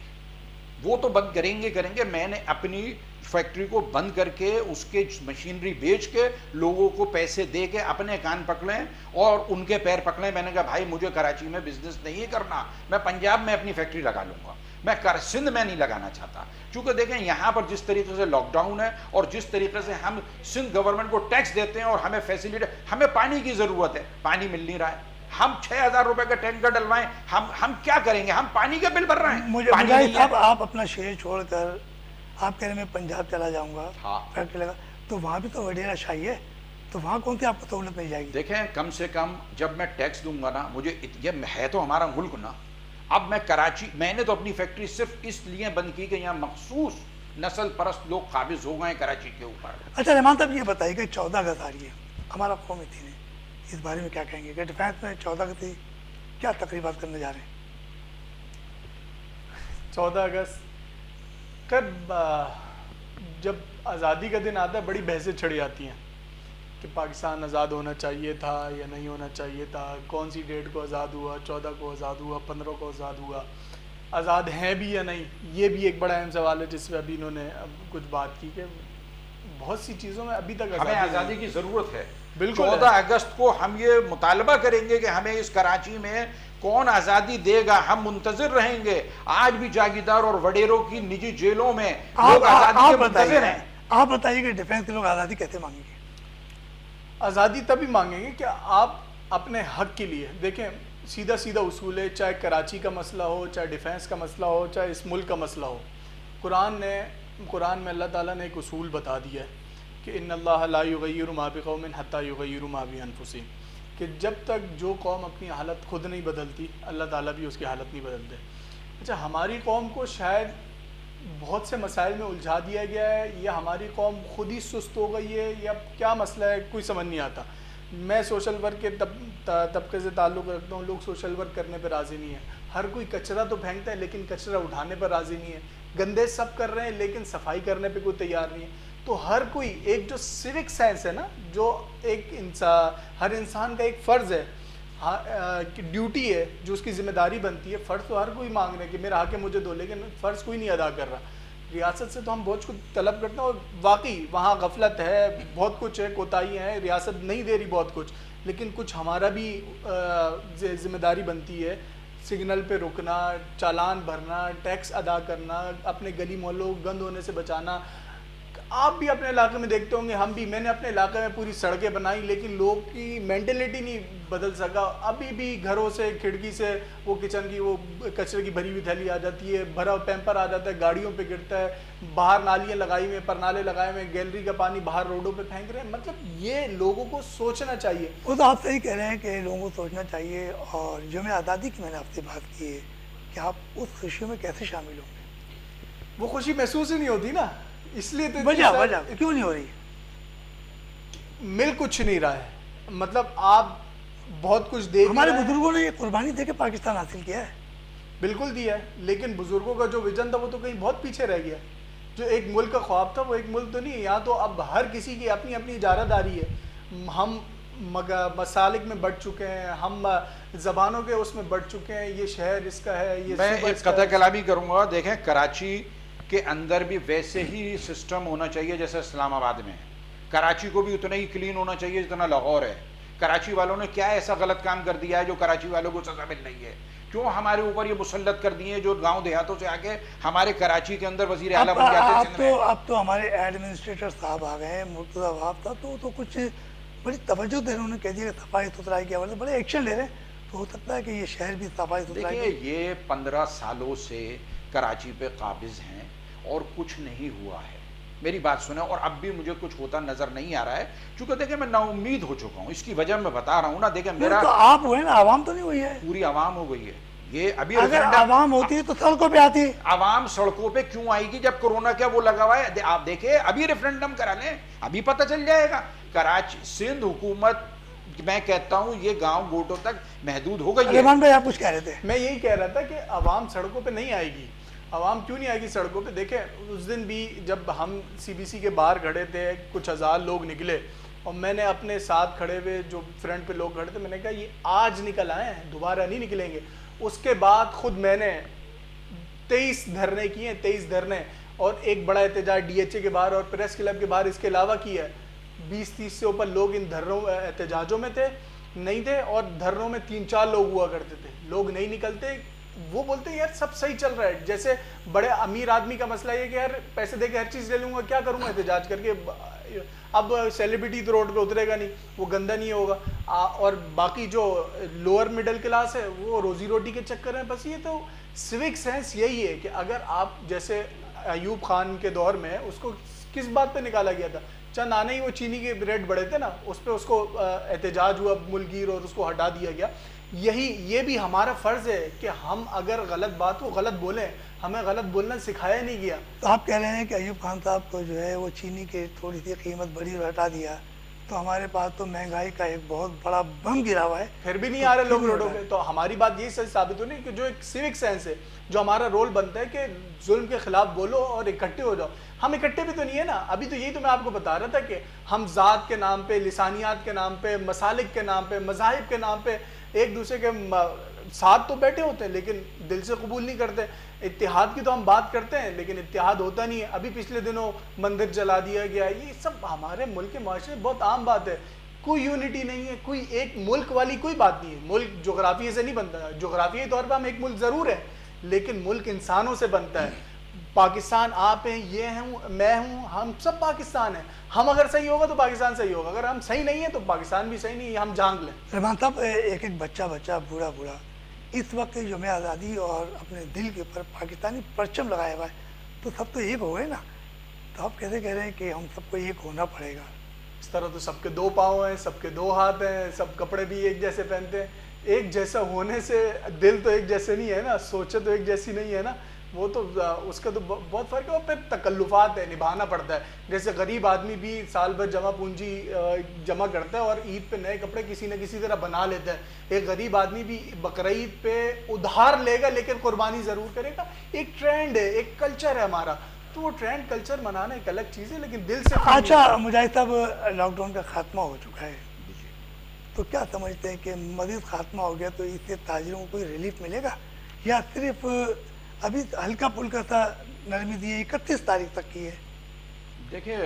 وہ تو بند کریں گے، میں نے اپنی فیکٹری کو بند کر کے اس کے مشینری بیچ کے لوگوں کو پیسے دے کے اپنے کان پکڑیں اور ان کے پیر پکڑیں. میں نے کہا بھائی مجھے کراچی میں بزنس نہیں کرنا، میں پنجاب میں اپنی فیکٹری لگا لوں گا، میں سندھ میں نہیں لگانا چاہتا. چونکہ دیکھیں یہاں پر جس طریقے سے لاک ڈاؤن ہے اور جس طریقے سے ہم سندھ گورنمنٹ کو ٹیکس دیتے ہیں اور ہمیں فیسیلیٹی، ہمیں پانی کی ضرورت ہے، پانی مل نہیں رہا ہے. ہم 6,000 روپے کا ٹینکر ڈلوائیں، ہم کیا کریں گے؟ ہم پانی کے بل بھر رہے ہیں. مجاہد صاحب آپ اپنا شہر چھوڑ کر آپ کہہ رہے ہیں میں پنجاب چلا جاؤں گا، ہاں فیکٹری لگا، تو وہاں بھی تو وڈیرا شاہی ہے، تو وہاں کون سی آپ کو سہولت مل جائے گی؟ دیکھیں کم سے کم جب میں ٹیکس دوں گا نا، مجھے یہ ہے تو ہمارا ملک نا. اب میں کراچی، میں نے تو اپنی فیکٹری صرف اس لیے بند کی کہ یہاں مخصوص نسل پرست لوگ قابض ہو گئے کراچی کے اوپر. اچھا رحمان صاحب یہ بتائیے کہ 14 اگست آ رہی ہے، ہمارا قومی دن ہے، اس بارے میں کیا کہیں گے کہ ڈیفینس میں 14 اگست کیا تقریبات کرنے جا رہے ہیں؟ 14 اگست کب جب آزادی کا دن آتا ہے بڑی بحثیں چھڑی آتی ہیں کہ پاکستان آزاد ہونا چاہیے تھا یا نہیں ہونا چاہیے تھا، کون سی ڈیٹ کو آزاد ہوا، 14 کو آزاد ہوا، 15 کو آزاد ہوا، آزاد ہیں بھی یا نہیں. یہ بھی ایک بڑا اہم سوال ہے جس پہ ابھی انہوں نے اب کچھ بات کی کہ بہت سی چیزوں میں ابھی تک ہمیں آزادی کی ضرورت ہے. بالکل 14 اگست کو ہم یہ مطالبہ کریں گے کہ ہمیں اس کراچی میں کون آزادی دے گا. ہم منتظر رہیں گے. آج بھی جاگیردار اور وڈیروں کی نجی جیلوں میں لوگ آزادی کے منتظر ہیں. آپ بتائیے کہ ڈیفینس کے لوگ آزادی کیسے مانگیں گے؟ آزادی تبھی مانگیں گے کہ آپ اپنے حق کے لیے دیکھیں. سیدھا سیدھا اصول ہے، چاہے کراچی کا مسئلہ ہو، چاہے ڈیفینس کا مسئلہ ہو، چاہے اس ملک کا مسئلہ ہو. قرآن میں اللہ تعالیٰ نے ایک اصول بتا دیا ہے کہ ان اللہ لا یغیر ما بقوم حتی یغیروا ما بانفسہم، کہ جب تک جو قوم اپنی حالت خود نہیں بدلتی اللہ تعالیٰ بھی اس کی حالت نہیں بدلتے. اچھا ہماری قوم کو شاید بہت سے مسائل میں الجھا دیا گیا ہے یا ہماری قوم خود ہی سست ہو گئی ہے یا کیا مسئلہ ہے کوئی سمجھ نہیں آتا. میں سوشل ورک کے طبقے سے تعلق رکھتا ہوں. لوگ سوشل ورک کرنے پہ راضی نہیں ہیں. ہر کوئی کچرا تو پھینکتا ہے لیکن کچرا اٹھانے پر راضی نہیں ہے. گندے سب کر رہے ہیں لیکن صفائی کرنے پہ کوئی تیار نہیں ہے. تو ہر کوئی ایک جو سیوک سینس ہے نا, جو ایک ہر انسان کا ایک فرض ہے, ڈیوٹی ہے, جو اس کی ذمہ داری بنتی ہے. فرض تو ہر کوئی مانگ رہے ہیں کہ میرا حق ہے مجھے دو, لیکن فرض کوئی نہیں ادا کر رہا. ریاست سے تو ہم بہت کچھ طلب کرتے ہیں اور واقعی وہاں غفلت ہے, بہت کچھ ہے, کوتاہیاں ہیں, ریاست نہیں دے رہی بہت کچھ, لیکن کچھ ہمارا بھی ذمہ داری بنتی ہے. سگنل پہ رکنا, چالان بھرنا, ٹیکس ادا کرنا, اپنے گلی محلوں کو گند ہونے سے بچانا. آپ بھی اپنے علاقے میں دیکھتے ہوں گے, ہم بھی, میں نے اپنے علاقے میں پوری سڑکیں بنائی لیکن لوگ کی مینٹلٹی نہیں بدل سکا. ابھی بھی گھروں سے کھڑکی سے وہ کچن کی وہ کچرے کی بھری ہوئی تھیلی آ جاتی ہے, بھرا پیمپر آ جاتا ہے, گاڑیوں پہ گرتا ہے, باہر نالیاں لگائی ہوئے, پرنالے لگائے ہوئے, گیلری کا پانی باہر روڈوں پہ پھینک رہے ہیں. مطلب یہ لوگوں کو سوچنا چاہیے. وہ تو آپ صحیح کہہ رہے ہیں کہ لوگوں کو سوچنا چاہیے. اور یوم آزادی کی میں نے آپ سے بات کی ہے کہ آپ اس خوشیوں میں کیسے شامل ہوں گے. وہ خوشی محسوس ہی نہیں ہوتی نا, اس لیے تو وجہ کیوں نہیں ہو رہی؟ مل کچھ نہیں رہا ہے. مطلب آپ بہت کچھ دیکھ ہمارے بزرگوں نے یہ قربانی دے کے پاکستان حاصل کیا ہے. بالکل دیا ہے, لیکن بزرگوں کا جو ویژن تھا وہ تو کہیں بہت پیچھے رہ گیا. جو ایک ملک کا خواب تھا وہ ایک ملک تو نہیں ہے. یہاں تو اب ہر کسی کی اپنی اپنی اجارہ داری ہے. ہم مسالک میں بٹ چکے ہیں, ہم زبانوں کے اس میں بٹ چکے ہیں. یہ شہر اس کا ہے, یہ میں ایک قطع کلامی کروں گا. دیکھیں کراچی کے اندر بھی ویسے ہی سسٹم ہونا چاہیے جیسے اسلام آباد میں ہے. کراچی کو بھی اتنا ہی کلین ہونا چاہیے جتنا لاہور ہے. کراچی والوں نے کیا ایسا غلط کام کر دیا ہے جو کراچی والوں کو سزا مل رہی ہے؟ کیوں ہمارے اوپر یہ مسلط کر دیے جو گاؤں دیہاتوں سے آ کے ہمارے کراچی کے اندر وزیر اعلیٰ بن جاتے ہیں. اب تو ہمارے ایڈمنسٹریٹر صاحب آ گئے ہیں. مرتضیٰ وہاب تھا تو کچھ بڑی توجہ دے رہے ہیں, انہوں نے کہہ دیا کہ صفائی ستھرائی کے حوالے سے بڑے ایکشن لے رہے ہیں. تو ہو سکتا ہے کہ یہ شہر بھی صفائی ستھرائی. دیکھیے یہ 15 سالوں سے کراچی پہ قابض ہیں اور کچھ نہیں ہوا ہے. میری بات سنیں, اور اب بھی مجھے کچھ ہوتا نظر نہیں آ رہا ہے چونکہ دیکھیں میں نا امید ہو چکا ہوں. اس کی وجہ میں بتا رہا ہوں نا. دیکھیں میرا تو آپ ہوئے نا, عوام تو نہیں ہوئی ہے. پوری عوام ہو گئی ہے. یہ ابھی اگر عوام ہوتی ہے تو سڑکوں پہ آتی ہے. عوام سڑکوں پہ کیوں آئے گی جب کورونا کیا وہ لگا ہوا ہے؟ آپ دیکھیں ابھی ریفرینڈم کرا لیں, ابھی پتہ چل جائے گا. کراچی سندھ حکومت میں کہتا ہوں یہ گاؤں گوٹوں تک محدود ہو گئی ہے. رحمان بھائی آپ کچھ کہہ رہے تھے. میں یہی کہہ رہا تھا کہ عوام سڑکوں پہ نہیں آئے گی. عوام کیوں نہیں آئے گی سڑکوں پہ؟ دیکھیں اس دن بھی جب ہم سی بی سی کے باہر کھڑے تھے, کچھ ہزار لوگ نکلے اور میں نے اپنے ساتھ کھڑے ہوئے جو فرنٹ پہ لوگ کھڑے تھے, میں نے کہا یہ آج نکل آئے ہیں, دوبارہ نہیں نکلیں گے. اس کے بعد خود میں نے 23 دھرنے کیے, 23 دھرنے, اور ایک بڑا احتجاج ڈی ایچ اے کے باہر اور پریس کلب کے باہر اس کے علاوہ کیا ہے. 20-30 سے اوپر لوگ ان دھرنوں احتجاجوں میں تھے, نہیں تھے, اور دھرنوں میں 3-4 لوگ ہوا کرتے تھے. لوگ نہیں نکلتے, وہ بولتے ہیں یار سب صحیح چل رہا ہے. جیسے بڑے امیر آدمی کا مسئلہ یہ کہ یار پیسے دے کے ہر چیز لے لوں گا, کیا کروں گا احتجاج کر کے. اب سیلیبریٹی تو روڈ پہ اترے گا نہیں, وہ گندا نہیں ہوگا, اور باقی جو لوور مڈل کلاس ہے وہ روزی روٹی کے چکر ہیں. بس یہ تو سیوک سینس یہی ہے کہ اگر آپ جیسے ایوب خان کے دور میں اس کو کس بات پہ نکالا گیا تھا, چند آنے ہی وہ چینی کے ریٹ بڑھے تھے نا, اس پہ اس کو احتجاج ہوا ملک گیر اور اس کو ہٹا دیا گیا. یہ بھی ہمارا فرض ہے کہ ہم اگر غلط بات کو غلط بولیں, ہمیں غلط بولنا سکھایا نہیں گیا. تو آپ کہہ رہے ہیں کہ ایوب خان صاحب کو جو ہے وہ چینی کے تھوڑی سی قیمت بڑی اور ہٹا دیا, تو ہمارے پاس تو مہنگائی کا ایک بہت بڑا بم گرا ہوا ہے, پھر بھی نہیں آ رہے لوگ روڈوں پہ. تو ہماری بات یہ سچ ثابت ہونی کہ جو ایک سیوک سینس ہے, جو ہمارا رول بنتا ہے کہ ظلم کے خلاف بولو اور اکٹھے ہو جاؤ. ہم اکٹھے بھی تو نہیں ہے نا. ابھی تو یہی تو میں آپ کو بتا رہا تھا کہ ہم ذات کے نام پہ, لسانیات کے نام پہ, مسالک کے نام پہ, مذاہب کے نام پہ ایک دوسرے کے ساتھ تو بیٹھے ہوتے ہیں لیکن دل سے قبول نہیں کرتے. اتحاد کی تو ہم بات کرتے ہیں لیکن اتحاد ہوتا نہیں ہے. ابھی پچھلے دنوں مندر جلا دیا گیا, یہ سب ہمارے ملک کے معاشرے میں بہت عام بات ہے. کوئی یونٹی نہیں ہے, کوئی ایک ملک والی کوئی بات نہیں ہے. ملک جغرافیے سے نہیں بنتا. جغرافیائی طور پہ ہم ایک ملک ضرور ہے لیکن ملک انسانوں سے بنتا ہے. پاکستان آپ ہیں, یہ ہوں, میں ہوں, ہم سب پاکستان ہیں. ہم اگر صحیح ہوگا تو پاکستان صحیح ہوگا, اگر ہم صحیح نہیں ہیں تو پاکستان بھی صحیح نہیں ہے. ہم جانگ لیں. رحمان صاحب ایک بچہ بوڑھا اس وقت یوم آزادی اور اپنے دل کے اوپر پاکستانی پرچم لگایا ہوا ہے, تو سب تو ایک ہو گئے نا. تو آپ کیسے کہہ رہے ہیں کہ ہم سب کو ایک ہونا پڑے گا؟ اس طرح تو سب کے 2 پاؤں ہیں، سب کے 2 ہاتھ ہیں، سب کپڑے بھی ایک جیسے پہنتے ہیں. ایک جیسا ہونے سے دل تو ایک جیسے نہیں ہے نا، سوچے تو ایک جیسی نہیں ہے نا. وہ تو اس کا تو بہت فرق ہے. اور پھر تکلفات ہے، نبھانا پڑتا ہے. جیسے غریب آدمی بھی سال بھر جمع پونجی جمع کرتا ہے اور عید پہ نئے کپڑے کسی نہ کسی طرح بنا لیتا ہے. ایک غریب آدمی بھی بقرعید پہ ادھار لے گا لیکن قربانی ضرور کرے گا. ایک ٹرینڈ ہے، ایک کلچر ہے ہمارا. تو وہ ٹرینڈ کلچر منانا ایک الگ چیز ہے، لیکن دل سے اچھا مجاہد صاحب، لاک ڈاؤن کا خاتمہ ہو چکا ہے، تو کیا سمجھتے ہیں کہ مزید خاتمہ ہو گیا تو اس سے تاجروں کو کوئی ریلیف ملے گا، یا صرف ابھی ہلکا پھلکا سا نرمی دی ہے 31 تاریخ تک کی ہے؟ دیکھیے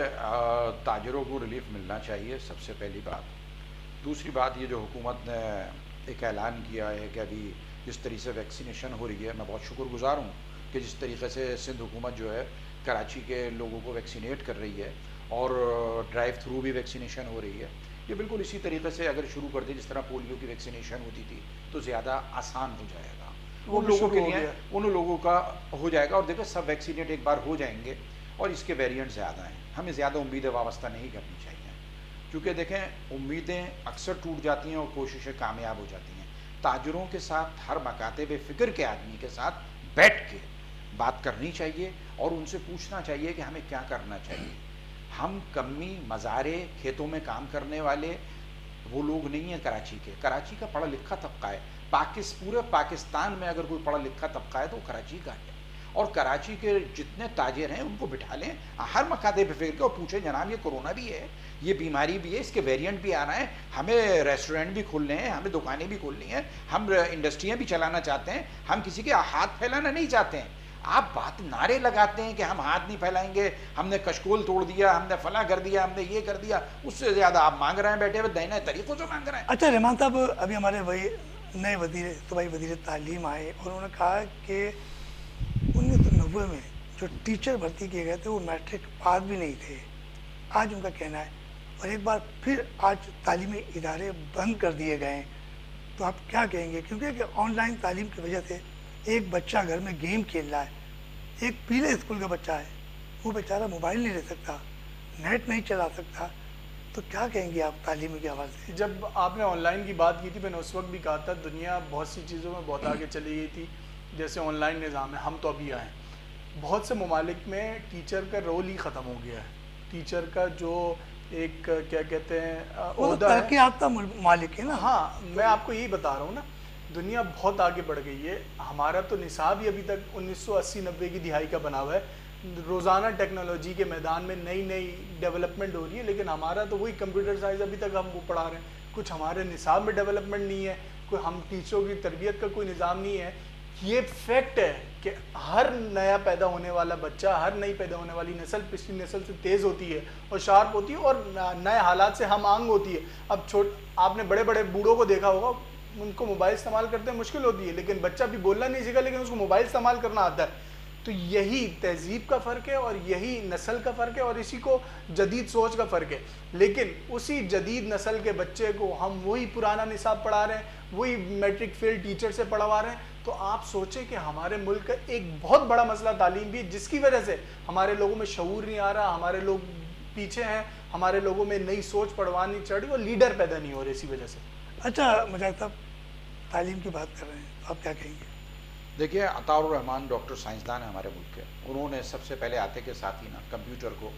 تاجروں کو ریلیف ملنا چاہیے، سب سے پہلی بات. دوسری بات یہ جو حکومت نے ایک اعلان کیا ہے کہ ابھی جس طریقے سے ویکسینیشن ہو رہی ہے، میں بہت شکر گزار ہوں کہ جس طریقے سے سندھ حکومت جو ہے کراچی کے لوگوں کو ویکسینیٹ کر رہی ہے اور ڈرائیو تھرو بھی ویکسینیشن ہو رہی ہے. یہ بالکل اسی طریقے سے اگر شروع کر دیں جس طرح پولیو کی ویکسینیشن ہوتی تھی تو زیادہ آسان ہو جائے گا وہ ان بھی لوگوں شروع کے ہو لیے، گیا. ان لوگوں کا ہو جائے گا. اور دیکھیں سب ویکسینیٹ ایک بار ہو جائیں گے اور اس کے ویریئنٹ زیادہ ہیں. ہمیں زیادہ امیدیں وابستہ نہیں کرنی چاہیے، کیونکہ دیکھیں امیدیں اکثر ٹوٹ جاتی ہیں اور کوششیں کامیاب ہو جاتی ہیں. تاجروں کے ساتھ، ہر مکاتب فکر کے آدمی کے ساتھ بیٹھ کے بات کرنی چاہیے اور ان سے پوچھنا چاہیے کہ ہمیں کیا کرنا چاہیے. ہم کمی مزارے کھیتوں میں کام کرنے والے وہ لوگ نہیں ہیں کراچی کے. کراچی کا پڑھا لکھا طبقہ ہے. پورے پاکستان میں اگر کوئی پڑھا لکھا طبقہ ہے تو وہ کراچی کا ہے. اور کراچی کے جتنے تاجر ہیں ان کو بٹھا لیں ہر مکاتب پہ فکر کے اور پوچھیں جناب یہ کورونا بھی ہے، یہ بیماری بھی ہے، اس کے ویریئنٹ بھی آ رہے ہیں، ہمیں ریسٹورینٹ بھی کھولنے ہیں، ہمیں دکانیں بھی کھولنی ہیں، ہم انڈسٹریاں بھی چلانا چاہتے ہیں، ہم کسی کے ہاتھ پھیلانا نہیں چاہتے ہیں. آپ بات نعرے لگاتے ہیں کہ ہم ہاتھ نہیں پھیلائیں گے، ہم نے کشکول توڑ دیا، ہم نے فلاں کر دیا، ہم نے یہ کر دیا. اس سے زیادہ آپ مانگ رہے ہیں بیٹھے ہوئے دینے طریقوں سے مانگ رہے ہیں. اچھا رحمان صاحب، ابھی ہمارے وہی نئے صوبائی وزیر تعلیم آئے اور انہوں نے کہا کہ 1990 میں جو ٹیچر بھرتی کیے گئے تھے وہ میٹرک پاس بھی نہیں تھے. آج ان کا کہنا ہے اور ایک بار پھر آج تعلیمی ادارے بند کر دیے گئے ہیں، تو آپ کیا کہیں گے؟ کیونکہ آن لائن تعلیم کی وجہ سے ایک بچہ گھر میں گیم کھیل رہا ہے، ایک پیلے اسکول کا بچہ ہے، وہ بیچارہ موبائل نہیں لے سکتا، نیٹ نہیں چلا سکتا، تو کیا کہیں گے آپ تعلیمی کے حوالے سے؟ جب آپ نے آن لائن کی بات کی تھی، میں نے اس وقت بھی کہا تھا دنیا بہت سی چیزوں میں بہت آگے چلی گئی تھی. جیسے آن لائن نظام ہے، ہم تو ابھی آئے. بہت سے ممالک میں ٹیچر کا رول ہی ختم ہو گیا ہے. ٹیچر کا جو ایک کیا کہتے ہیں وہ عہدہ ہے. ترقی یافتہ مالک ہے نا. ہاں میں آپ کو یہی بتا رہا ہوں نا، دنیا بہت آگے بڑھ گئی ہے. ہمارا تو نصاب ہی ابھی تک 1980-90 کی دہائی کا بنا ہوا ہے. روزانہ ٹیکنالوجی کے میدان میں نئی نئی ڈیولپمنٹ ہو رہی ہے، لیکن ہمارا تو وہی کمپیوٹر سائنس ابھی تک ہم کو پڑھا رہے ہیں. کچھ ہمارے نصاب میں ڈیولپمنٹ نہیں ہے، کوئی ہم ٹیچروں کی تربیت کا کوئی نظام نہیں ہے. یہ فیکٹ ہے کہ ہر نیا پیدا ہونے والا بچہ، ہر نئی پیدا ہونے والی نسل پچھلی نسل سے تیز ہوتی ہے اور شارپ ہوتی ہے اور نئے حالات سے ہم آہنگ ہوتی ہے. اب آپ نے بڑے بڑے بوڑھوں کو دیکھا ہوگا، ان کو موبائل استعمال کرتے ہیں مشکل ہوتی ہے، لیکن بچہ بھی بولنا نہیں سیکھا لیکن اس کو موبائل استعمال کرنا آتا ہے. تو یہی تہذیب کا فرق ہے اور یہی نسل کا فرق ہے اور اسی کو جدید سوچ کا فرق ہے. لیکن اسی جدید نسل کے بچے کو ہم وہی پرانا نصاب پڑھا رہے ہیں، وہی میٹرک فیل ٹیچر سے پڑھوا رہے ہیں. تو آپ سوچیں کہ ہمارے ملک کا ایک بہت بڑا مسئلہ تعلیم بھی ہے، جس کی وجہ سے ہمارے لوگوں میں شعور نہیں آ رہا، ہمارے لوگ پیچھے ہیں، ہمارے لوگوں میں نئی سوچ پڑھوانی چڑھ رہی اور لیڈر پیدا نہیں ہو رہے اسی وجہ سے. اچھا مجاہد صاحب، تعلیم کی بات کر رہے ہیں، آپ کیا کہیں گے؟ دیکھیے عطاء الرحمان ڈاکٹر سائنسدان ہیں ہمارے ملک کے. انہوں نے سب سے پہلے آتے کے ساتھ ہی نا کمپیوٹر کو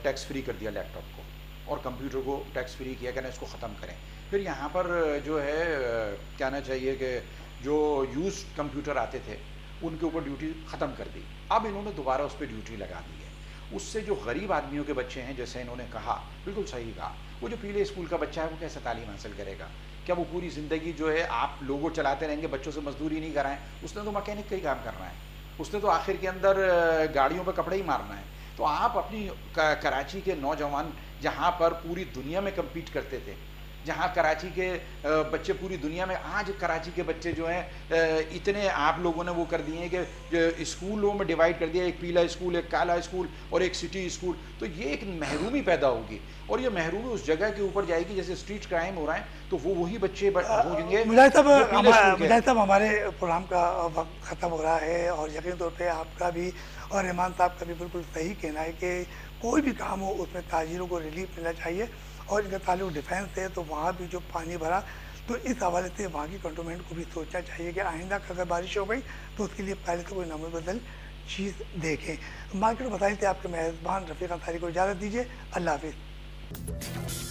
ٹیکس فری کر دیا، لیپ ٹاپ کو، اور کمپیوٹر کو ٹیکس فری کیا کہ نا اس کو ختم کریں. پھر یہاں پر جو ہے کہنا چاہیے کہ جو یوز کمپیوٹر آتے تھے ان کے اوپر ڈیوٹی ختم کر دی. اب انہوں نے دوبارہ اس پہ ڈیوٹی لگا دی ہے. اس سے جو غریب آدمیوں کے بچے ہیں، جیسے انہوں نے کہا، بالکل صحیح کہا، وہ جو پیلے اسکول کا بچہ ہے وہ کیسے تعلیم حاصل کرے گا؟ کیا وہ پوری زندگی جو ہے آپ لوگوں چلاتے رہیں گے، بچوں سے مزدوری نہیں کرائیں؟ اس نے تو مکینک کا ہی کام کرنا ہے، اس نے تو آخر کے اندر گاڑیوں پہ کپڑے ہی مارنا ہے. تو آپ اپنی کراچی کے نوجوان جہاں پر پوری دنیا میں کمپیٹ کرتے تھے، جہاں کراچی کے بچے پوری دنیا میں آج کراچی کے بچے جو ہیں اتنے آپ لوگوں نے وہ کر دیے ہیں کہ اسکولوں میں ڈیوائیڈ کر دیا، ایک پیلا اسکول، ایک کالا اسکول اور ایک سٹی اسکول. تو یہ ایک محرومی پیدا ہوگی اور یہ محرومی اس جگہ کے اوپر جائے گی. جیسے اسٹریٹ کرائم ہو رہا ہے تو وہ وہی بچے ہوں گے. مجاہد صاحب جو پیلے اسکول کے ہیں. مجاہد صاحب ہمارے پروگرام کا وقت ختم ہو رہا ہے اور یقین طور پہ آپ کا بھی اور رحمان صاحب کا بھی بالکل صحیح کہنا ہے کہ کوئی بھی کام ہو اس میں تاجروں کو ریلیف ملنا چاہیے. اور ان کا تعلق ڈیفینس ہے تو وہاں بھی جو پانی بھرا تو اس حوالے سے وہاں کی کنٹونمنٹ کو بھی سوچنا چاہیے کہ آئندہ اگر بارش ہو گئی تو اس کے لیے پہلے تو کوئی نامل بدل چیز دیکھیں. مارکیٹ مسائل سے آپ کے میزبان رفیق انصاری کو اجازت دیجیے. اللہ حافظ.